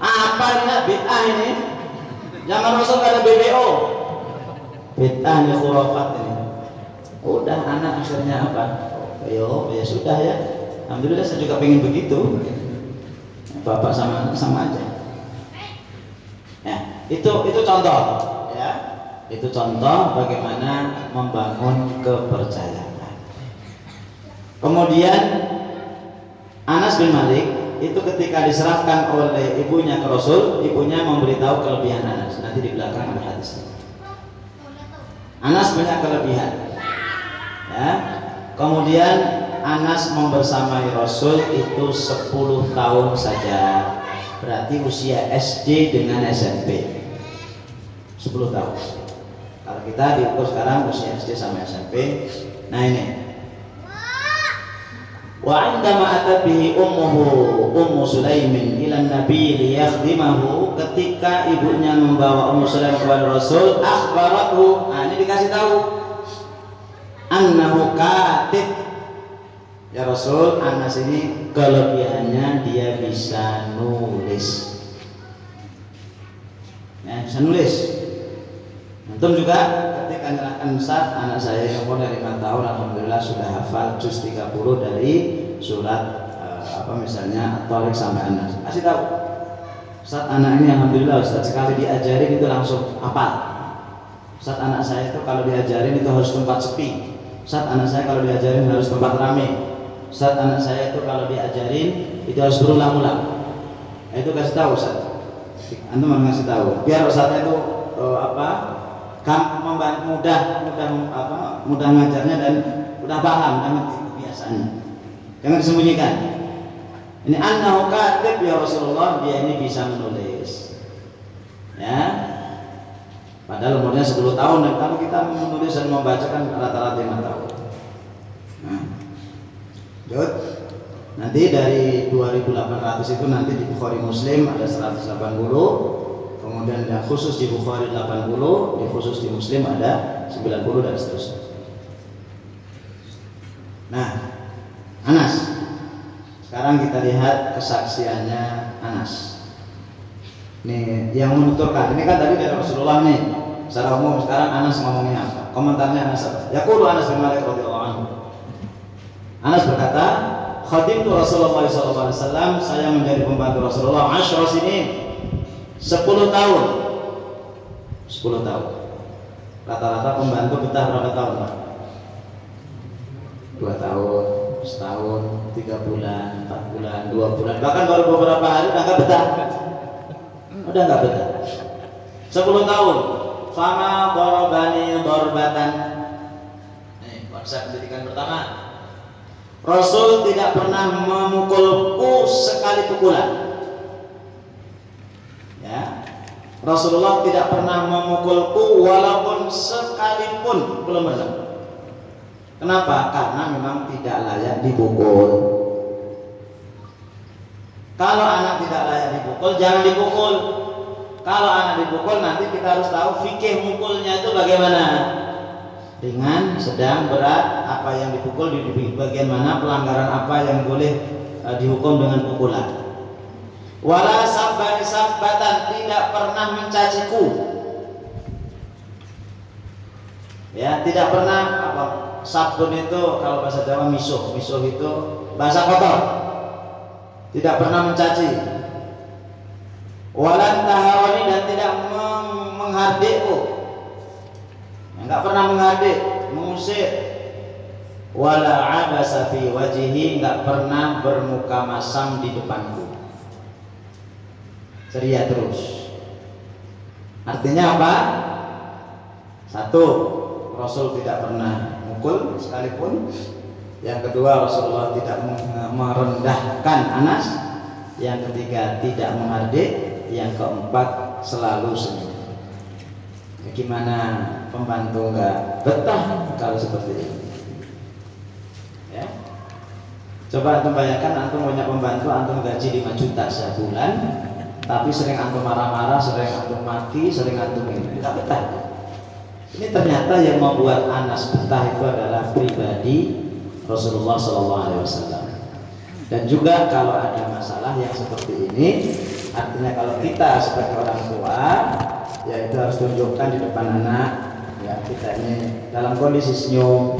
Apa ini bid'ah ini? Zaman Rasul ada BBO. Bid'ah ini khurafat ini. Udah anak akhirnya apa? Ya sudah ya. Alhamdulillah saya juga pengen begitu. Bapak sama aja. Ya, itu contoh ya. Itu contoh bagaimana membangun kepercayaan. Kemudian Anas bin Malik itu ketika diserahkan oleh ibunya ke Rasul, ibunya memberitahu kelebihan Anas. Nanti di belakang ada hadisnya. Anas punya kelebihan. Ya. Kemudian Anas membersamai Rasul itu 10 tahun saja. Berarti usia SD dengan SMP 10 tahun. Kalau kita diukur sekarang usia SD sama SMP. Nah ini. Wa indama atat bihi Ummu Sulaimin ila Nabi liyakhdimahu, ketika ibunya membawa Ummu Sulaim kepada Rasul, akhbaratu, nah ini dikasih tahu, annahu katib. Ya Rasul, Anas ini kelebihannya dia bisa nulis. Ya, bisa nulis. Antum juga ketika nyerahkan Ustaz, anak saya yang umur 5 tahun alhamdulillah sudah hafal juz 30 dari surat misalnya At-Tariq sampai Anas. Kasih tahu. Ustaz, anak ini alhamdulillah Ustaz sekali diajarin itu langsung hafal. Ustaz, anak saya itu kalau diajarin itu harus tempat sepi. Ustaz, anak saya kalau diajarin harus tempat ramai. Ustaz, anak saya itu kalau diajarin itu harus berulang-ulang. Itu kasih tahu Ustaz. Antum harus kasih tahu. Biar Ustaz itu mudah ngajarnya dan mudah paham dengan kebiasaannya. Jangan disembunyikan. Ini annahu katib ya Rasulullah, dia ini bisa menulis. Ya. Padahal umurnya 10 tahun dan kalau kita menulis dan membaca kan rata-rata 5 tahun. Nah. Jod. Nanti dari 2.800 itu nanti di Bukhari Muslim ada 180, kemudian ada khusus di Bukhari 80, di khusus di Muslim ada 90 dan seterusnya. Nah, Anas. Sekarang kita lihat kesaksiannya Anas. Nih, yang menuturkan. Ini kan tadi dari Rasulullah nih. Secara umum sekarang Anas ngomongnya apa? Komentarnya Anas apa? Yaqulu Anas bin Malik radhiyallahu anhu. Anas berkata, khadimtu Rasulullah SAW, saya menjadi pembantu Rasulullah 10 sinin, 10 tahun. 10 tahun. Rata-rata pembantu betah berapa tahun, Pak? 2 tahun, setahun, 3 bulan, 4 bulan, 2 bulan, bahkan baru beberapa hari udah nggak betah. Udah nggak betah. 10 tahun. Fama darabani darbatan. Nih, konsep pendidikan pertama. Rasul tidak pernah memukulku sekali pukulan. Ya. Rasulullah tidak pernah memukulku walaupun sekalipun belum pernah. Kenapa? Karena memang tidak layak dipukul. Kalau anak tidak layak dipukul, jangan dipukul. Kalau anak dipukul, nanti kita harus tahu fikih mukulnya itu bagaimana. Ringan, sedang, berat, apa yang dipukul di bagian mana, pelanggaran apa yang boleh dihukum dengan pukulan. Wala sabbani sabbatan, tidak pernah mencaciku. Ya, tidak pernah apa sabun itu kalau bahasa Jawa misuh itu bahasa kotor. Tidak pernah mencaci. Walan tahawani, dan tidak menghardikku. Enggak pernah menghardik, mengusir. Wala abasa fi wajhi, enggak pernah bermuka masam di depanku. Ceria terus. Artinya apa? Satu, Rasul tidak pernah mukul sekalipun. Yang kedua, Rasulullah tidak merendahkan Anas. Yang ketiga, tidak menghardik. Yang keempat, selalu senyum. Ya, gimana pembantu nggak betah kalau seperti ini? Ya. Coba antum bayangkan, antum punya pembantu, antum gaji 5 juta sebulan, tapi sering antum marah-marah, sering antum maki, sering antum ini, nggak betah. Ini ternyata yang membuat Anas betah itu adalah pribadi Rasulullah SAW. Dan juga kalau ada masalah yang seperti ini, artinya kalau kita sebagai orang tua, ya itu harus tunjukkan di depan anak, ya kita ini dalam kondisi senyum,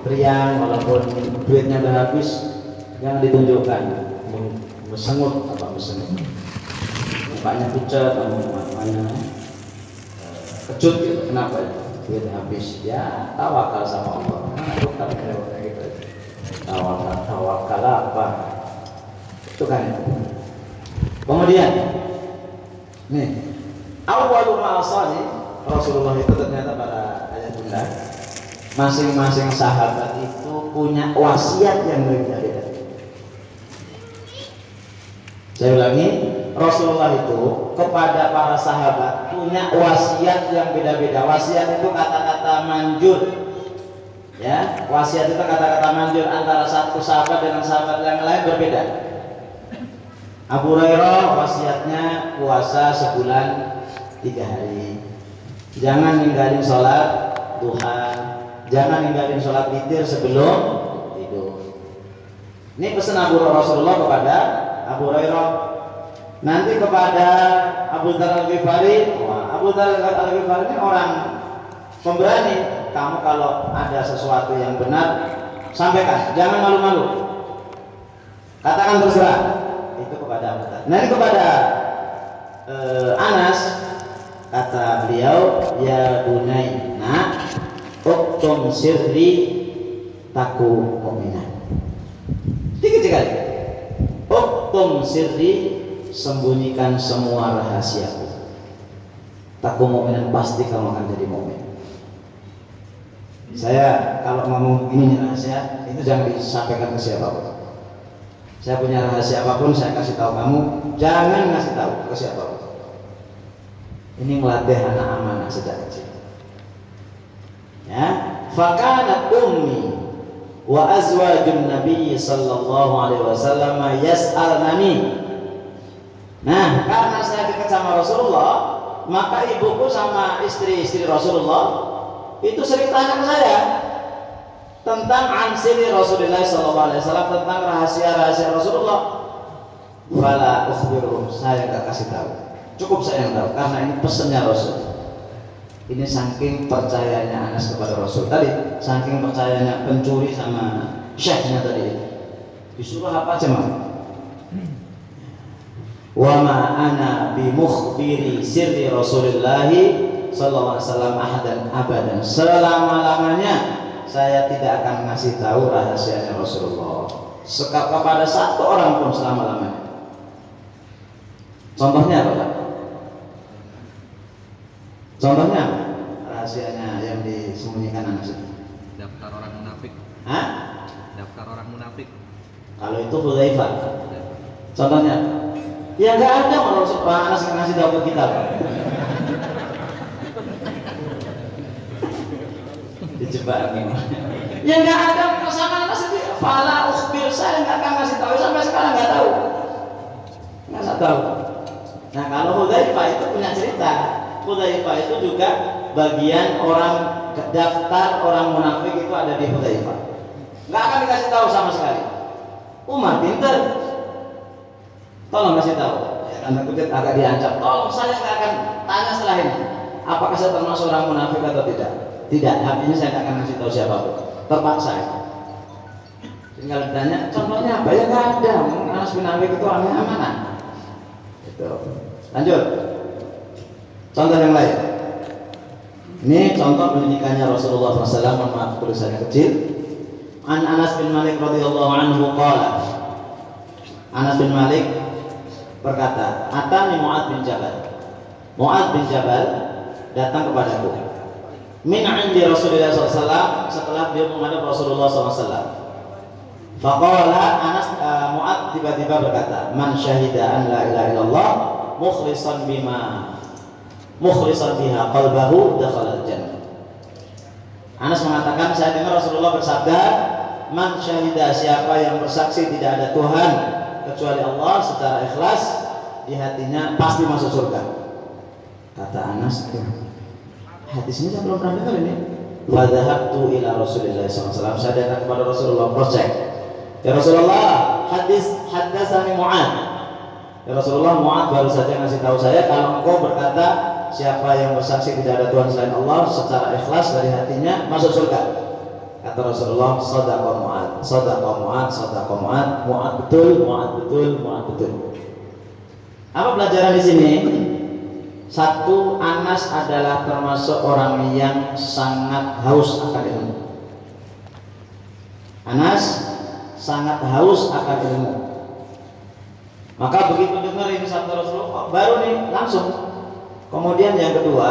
riang, walaupun duitnya udah habis, jangan ditunjukkan mesengut apa mesengut, mukanya pucat, mukanya kejut gitu. Kenapa itu? Duit habis, ya tawakal sama Allah. Bukan kayak gitu. Tawakal apa? Itu kan itu. Kemudian, nih, awwalu ma'asani Rasulullah itu ternyata pada ayat bunda, masing-masing sahabat itu punya wasiat yang berbeda-beda. Saya ulangi, Rasulullah itu kepada para sahabat punya wasiat yang beda-beda. Wasiat itu kata-kata manjur. Ya, wasiat itu kata-kata manjur antara satu sahabat dengan sahabat yang lain berbeda. Abu Hurairah wasiatnya puasa sebulan 3 hari. Jangan ninggalin sholat duha, jangan ninggalin sholat witir sebelum tidur. Ini pesan Abu Rasulullah kepada Abu Hurairah. Nanti kepada Abu Dzar Al-Ghifari, Abu Dzar Al-Ghifari ini orang pemberani. Kamu kalau ada sesuatu yang benar, sampaikan, jangan malu-malu, katakan terserah. Itu kepada Abu Dzar. Nah, ini kepada Anas, kata beliau, ya bunai, nak, uktum sirri taku mu'minah. Tiga kali. Uktum sirri, sembunyikan semua rahasiaku. Taku mu'minan, pasti kamu akan jadi mu'min. Saya kalau ngomong ini rahasia, itu jangan disampaikan ke siapapun. Saya punya rahasia apapun saya kasih tahu kamu, jangan ngasih tahu ke siapapun. Ini melatih anak amanah sejak kecil. Ya, fakanat ummi wa azwajun nabi sallallahu alaihi wasallam yas'alnani. Nah, karena saya dekat sama Rasulullah, maka ibuku sama istri-istri Rasulullah itu sering tanya ke saya tentang ansiri Rasulullah sallallahu alaihi wasallam, tentang rahasia-rahasia Rasulullah. Fala ukhbiruhum, saya enggak kasih tahu. Cukup saya yang tahu karena ini pesannya Rasul. Ini saking percayanya Anas kepada Rasul tadi, saking percayanya pencuri sama syekhnya tadi. Disuruh apa aja mau. Wa ma ana bi mukhbiri sirri Rasulillah sallallahu alaihi wasallam ahadan abadan. Selama-lamanya saya tidak akan ngasih tahu rahasianya Rasulullah kepada satu orang pun selama-lamanya. Contohnya apa, Pak? Contohnya apa? Rahasianya yang disembunyikan Anas itu. Daftar orang munafik. Hah? Daftar orang munafik. Kalau itu Hudzaifah. Contohnya? Ya nggak ada kalau Anas ngasih tahu ke kita. Dijebak ini. Ya nggak ada sama Anas sendiri. Fala ukhbir, saya nggak akan ngasih tahu, sampai sekarang nggak tahu. Nggak tahu. Nah kalau Hudzaifah itu punya cerita. Hudzaifah itu juga bagian orang daftar orang munafik itu ada di Hudzaifah. Nggak akan dikasih tahu sama sekali. Umar pinter. Tolong kasih tahu. Ya, tanda kutip agak diancam. Tolong saya nggak akan tanya setelah ini. Apakah saya termasuk orang munafik atau tidak? Tidak. Artinya saya nggak akan kasih tahu siapapun. Terpaksa. Tinggal ditanya. Contohnya apa? Ya nggak ada. Anas bin Abi itu orangnya amanah. Itu. Lanjut. Contoh yang lain. Ini contoh pendidikannya Rasulullah SAW. Maaf tulisannya kecil. An Anas bin Malik radhiyallahu anhu qala. Anas bin Malik berkata, "Atani Mu'adz bin Jabal." Mu'adz bin Jabal datang kepadaku. Min 'indi Rasulullah SAW, setelah dia menghadap Rasulullah SAW. Faqala Anas, Mu'adz tiba-tiba berkata, "Man syahida an la ilaha illallah mukhlishan biha qalbahu dakhala al-jannah." Anas mengatakan, saya dengar Rasulullah bersabda, "Man syahida," siapa yang bersaksi tidak ada Tuhan kecuali Allah secara ikhlas di hatinya, pasti masuk surga. Kata Anas, hadis ini saya belum pernah dengar ini. Fadhahabtu ila Rasulillah SAW. Saya datang kepada Rasulullah, cross check. Ya Rasulullah, haddatsani Mu'adz. Ya Rasulullah, Mu'adz baru saja ngasih tahu saya kalau engkau berkata siapa yang bersaksi tidak ada Tuhan selain Allah secara ikhlas dari hatinya masuk surga. Kata Rasulullah, shadaqa Mu'adz, shadaqa Mu'adz, shadaqa Mu'adz, Mu'adz betul, Mu'adz betul, Mu'adz betul. Apa pelajaran di sini? Satu, Anas adalah termasuk orang yang sangat haus akan ilmu. Anas sangat haus akan ilmu. Maka begitu dengar ini sabda Rasulullah, baru nih langsung. Kemudian yang kedua,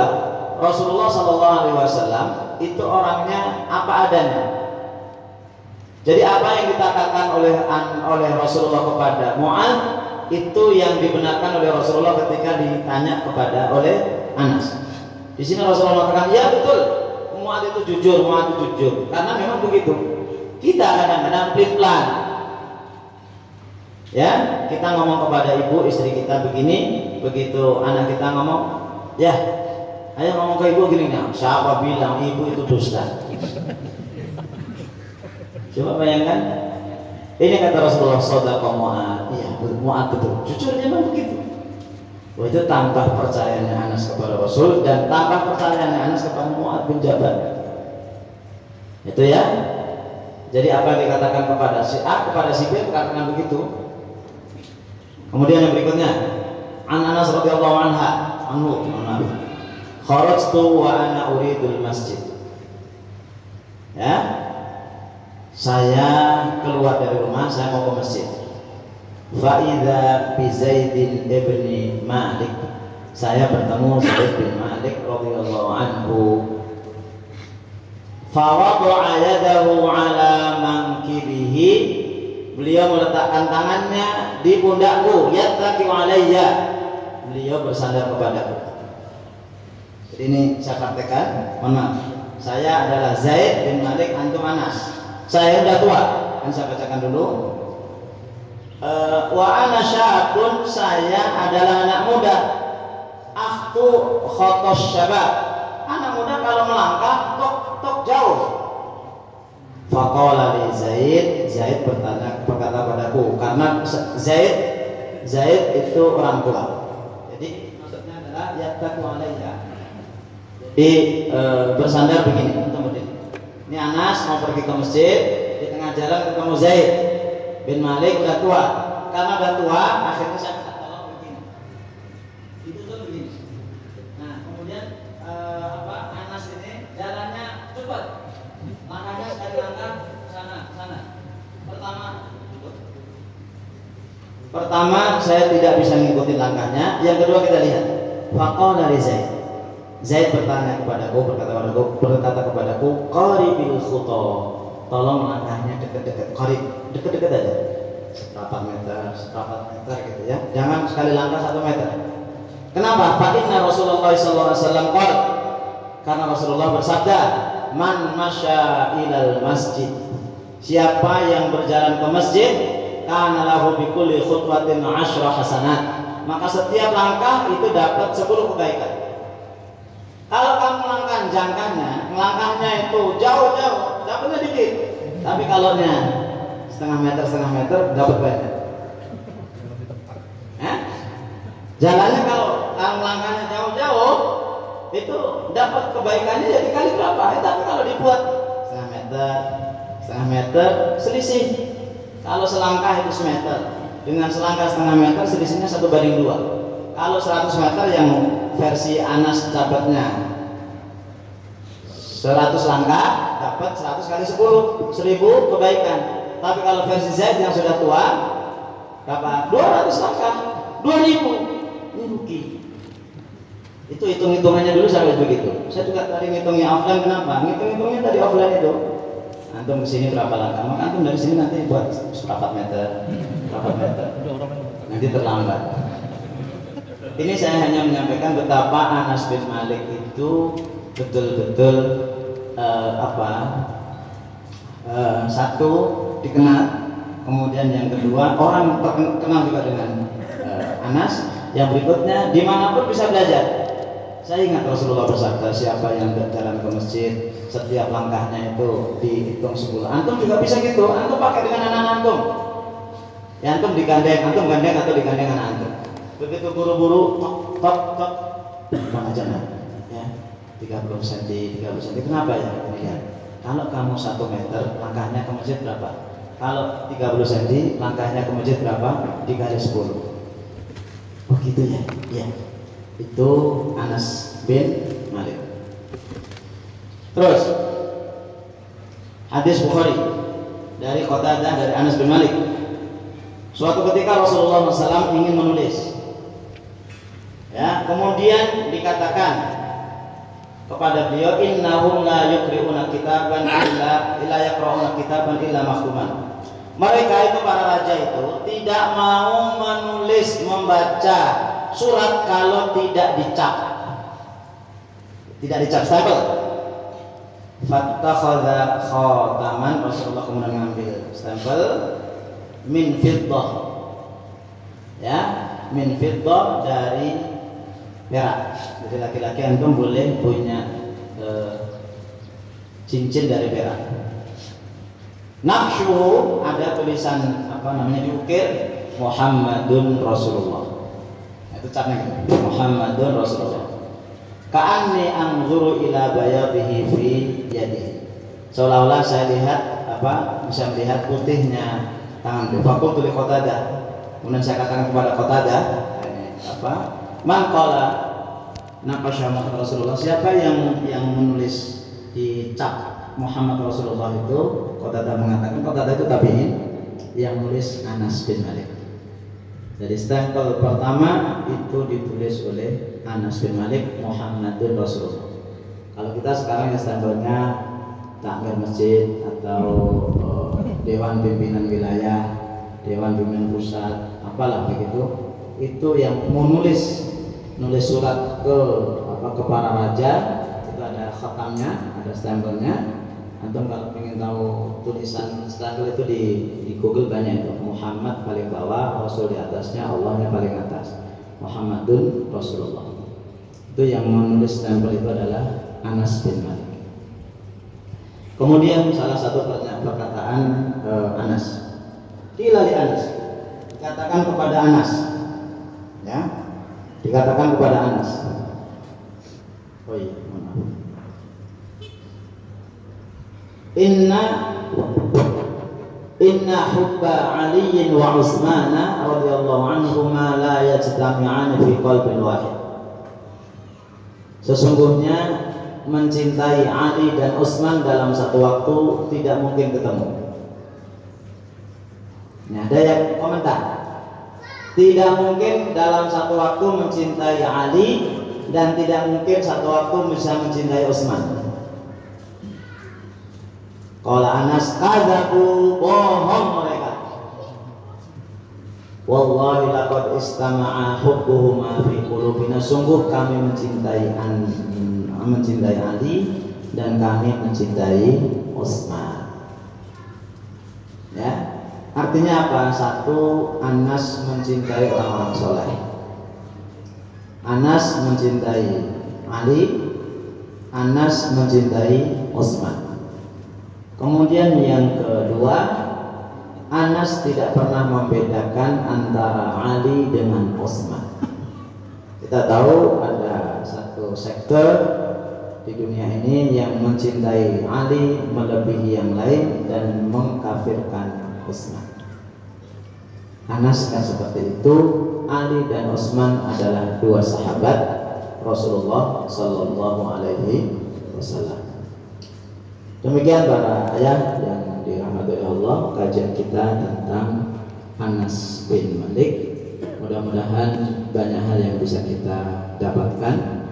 Rasulullah SAW itu orangnya apa adanya. Jadi apa yang dikatakan oleh Rasulullah kepada Mu'adz itu yang dibenarkan oleh Rasulullah ketika ditanya oleh Anas. Di sini Rasulullah mengatakan, ya betul, Mu'adz itu jujur, Mu'adz itu jujur. Karena memang begitu. Kita kadang-kadang pelin-pelan. Ya, kita ngomong kepada ibu istri kita begini, begitu anak kita ngomong, ya, ayo ngomong ke ibu gini nih. Siapa bilang ibu itu dusta? Coba bayangkan. Ini kata Rasulullah, shadaqa Mu'adz. Iya, Mu'adz betul. Jujurnya memang begitu. Wah, itu tambah percayanya Anas kepada Rasul dan tambah percayanya Anas kepada Mu'adz bin Jabal. Itu ya. Jadi apa yang dikatakan kepada si A kepada si B dikatakan begitu. Kemudian yang berikutnya, An Anas radhiyallahu anhu, kharajtu wa ana uridul masjid. Ya, saya keluar dari rumah, saya mau ke masjid. Fa idza bi Zaidin ibni Malik, saya bertemu Zaid bin Malik radhiyallahu anhu. Fa wada'a yadahu ala mankibihi, beliau meletakkan tangannya di pundakku, yattaqi alayya, beliau bersandar kepadaku. Jadi ini saya praktekkan. Mohon maaf, saya adalah Zaid bin Malik, antum Anas. Saya sudah tua, kan saya bacakan dulu. Wa ana syabun, saya adalah anak muda. Akhtu khotos syabab, anak muda kalau melangkah tok jauh. Faqala li Zaid berkata padaku, karena Zaid itu orang tua. Jadi maksudnya adalah yattaqu alayya. Jadi bersandar begini, untuk berdiri. Ini Anas mau pergi ke masjid, di tengah jalan ketemu Zaid bin Malik, udah tua. Karena udah tua, akhirnya saya minta tolong begini. Itu tuh begini. Nah, kemudian Anas ini jalannya cepat. Langkahnya sekali langkah sana. Pertama saya tidak bisa mengikuti langkahnya. Yang kedua kita lihat. Faqala li Zaid berkata kepadaku, qaribil khuta, tolong langkahnya dekat-dekat, qarib, dekat-dekat aja, seperempat meter gitu ya, jangan sekali langkah 1 meter. Kenapa? Fa inna Rasulullah SAW qala, karena Rasulullah bersabda, man masya ilal masjid, siapa yang berjalan ke masjid, kana lahu bi kulli khutwatin 10 hasanat, maka setiap langkah itu dapat 10 kebaikan. Kalau kamu melangkahnya itu jauh-jauh, dapatnya dikit. Tapi kalau setengah meter dapat banyak. Jalannya kalau melangkahnya jauh-jauh itu dapat kebaikannya jadi kali berapa? Tapi kalau dibuat setengah meter selisih. Kalau selangkah itu semeter, dengan selangkah setengah meter selisihnya 1:2. Kalau 100 meter yang versi Anas dapatnya 100 langkah dapat 100 kali 10, 1000 kebaikan. Tapi kalau versi Zaid yang sudah tua berapa? 200 langkah, 2000. Ini rugi. Itu hitung-hitungannya dulu sampai begitu. Saya juga tadi ngitungnya offline, kenapa? Ngitung-hitungnya tadi offline itu. Antum kesini berapa langkah? Maka antum dari sini nanti buat 4 meter. Nanti terlambat. Ini saya hanya menyampaikan betapa Anas bin Malik itu betul-betul satu dikenal, kemudian yang kedua orang terkenal juga dengan Anas. Yang berikutnya dimanapun bisa belajar. Saya ingat Rasulullah bersabda, siapa yang berjalan ke masjid setiap langkahnya itu dihitung 10. Antum juga bisa gitu, antum pakai dengan anak antum. Ya antum gandeng atau digandeng anak antum. Begitu buru-buru tok bang aja ya 30 cm. Kenapa ya? Kalau kamu 1 meter langkahnya ke masjid berapa? Kalau 30 cm langkahnya ke masjid berapa? Dikali 10. Begitu ya? Ya. Itu Anas bin Malik. Terus hadis Bukhari dari Qatadah dari Anas bin Malik. Suatu ketika Rasulullah SAW ingin menulis. Ya, kemudian dikatakan kepada beliau, innahum la yuqri'una kitaban illa yaqra'una kitaban illa makhtuman. Mereka itu para raja itu tidak mau membaca surat kalau tidak dicap stempel. Fattakhadha khataman, Rasulullah kemudian mengambil stempel min fiddah, ya, min fiddah dari perak. Jadi laki-laki antum boleh punya cincin dari perak. Naqshu, ada tulisan diukir Muhammadun Rasulullah. Itu capnya gitu. Muhammadun Rasulullah. Ka'anni anzuru ila bayadihi fi yadihi. Seolah-olah saya lihat bisa melihat putihnya tangan beliau. Faqultu li Qatadah. Kemudian saya katakan kepada Qatadah, man qala naqasha Muhammad Rasulullah, siapa yang menulis di cap Muhammad Rasulullah itu? Qatadah mengatakan, Qatadah itu tabi'in, yang nulis Anas bin Malik. Jadi stempel pertama itu ditulis oleh Anas bin Malik, Muhammadun Rasulullah. Kalau kita sekarang ya stempelnya takmir masjid atau dewan pimpinan wilayah Dewan Pimpinan Pusat, apalah begitu, itu yang mau nulis surat ke para raja, itu ada khatamnya, ada stempelnya. Antum kalau ingin tahu tulisan stempel itu di Google banyak itu. Muhammad paling bawah, Rasul di atasnya, Allahnya paling atas. Muhammadun Rasulullah. Itu yang menulis stempel itu adalah Anas bin Malik. Kemudian salah satu perkataan Anas, qila li Anas, dikatakan kepada Anas, ya, dikatakan kepada Anas. Oh iya, maaf. Inna hubba Ali wa Utsman radhiyallahu anhuma la yajtami'an fi qalbin wahid. Sesungguhnya mencintai Ali dan Utsman dalam satu waktu tidak mungkin ketemu. Nah, ada yang komentar, tidak mungkin dalam satu waktu mencintai Ali dan tidak mungkin satu waktu bisa mencintai Utsman. Qala Anas, kadzabu, bohong mereka. Wallahi laqad istama'a hubbuhuma fi qulubina, sungguh kami mencintai Ali dan kami mencintai Utsman. Ya, artinya apa? Satu, Anas mencintai orang-orang soleh. Anas mencintai Ali, Anas mencintai Utsman. Kemudian yang kedua, Anas tidak pernah membedakan antara Ali dengan Utsman. Kita tahu ada satu sektor di dunia ini yang mencintai Ali melebihi yang lain dan mengkafirkan Utsman. Anas kan seperti itu. Ali dan Utsman adalah dua sahabat Rasulullah Sallallahu Alaihi Wasallam. Demikian para ayah yang dirahmati Allah, kajian kita tentang Anas bin Malik. Mudah-mudahan banyak hal yang bisa kita dapatkan,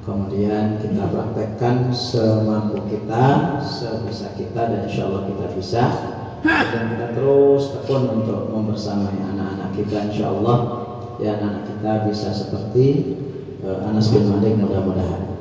kemudian kita praktekkan semampu kita, sebisa kita, dan insya Allah kita bisa. Dan kita terus tekun untuk membersamai anak-anak kita, insya Allah ya, anak-anak kita bisa seperti Anas bin Malik mudah-mudahan.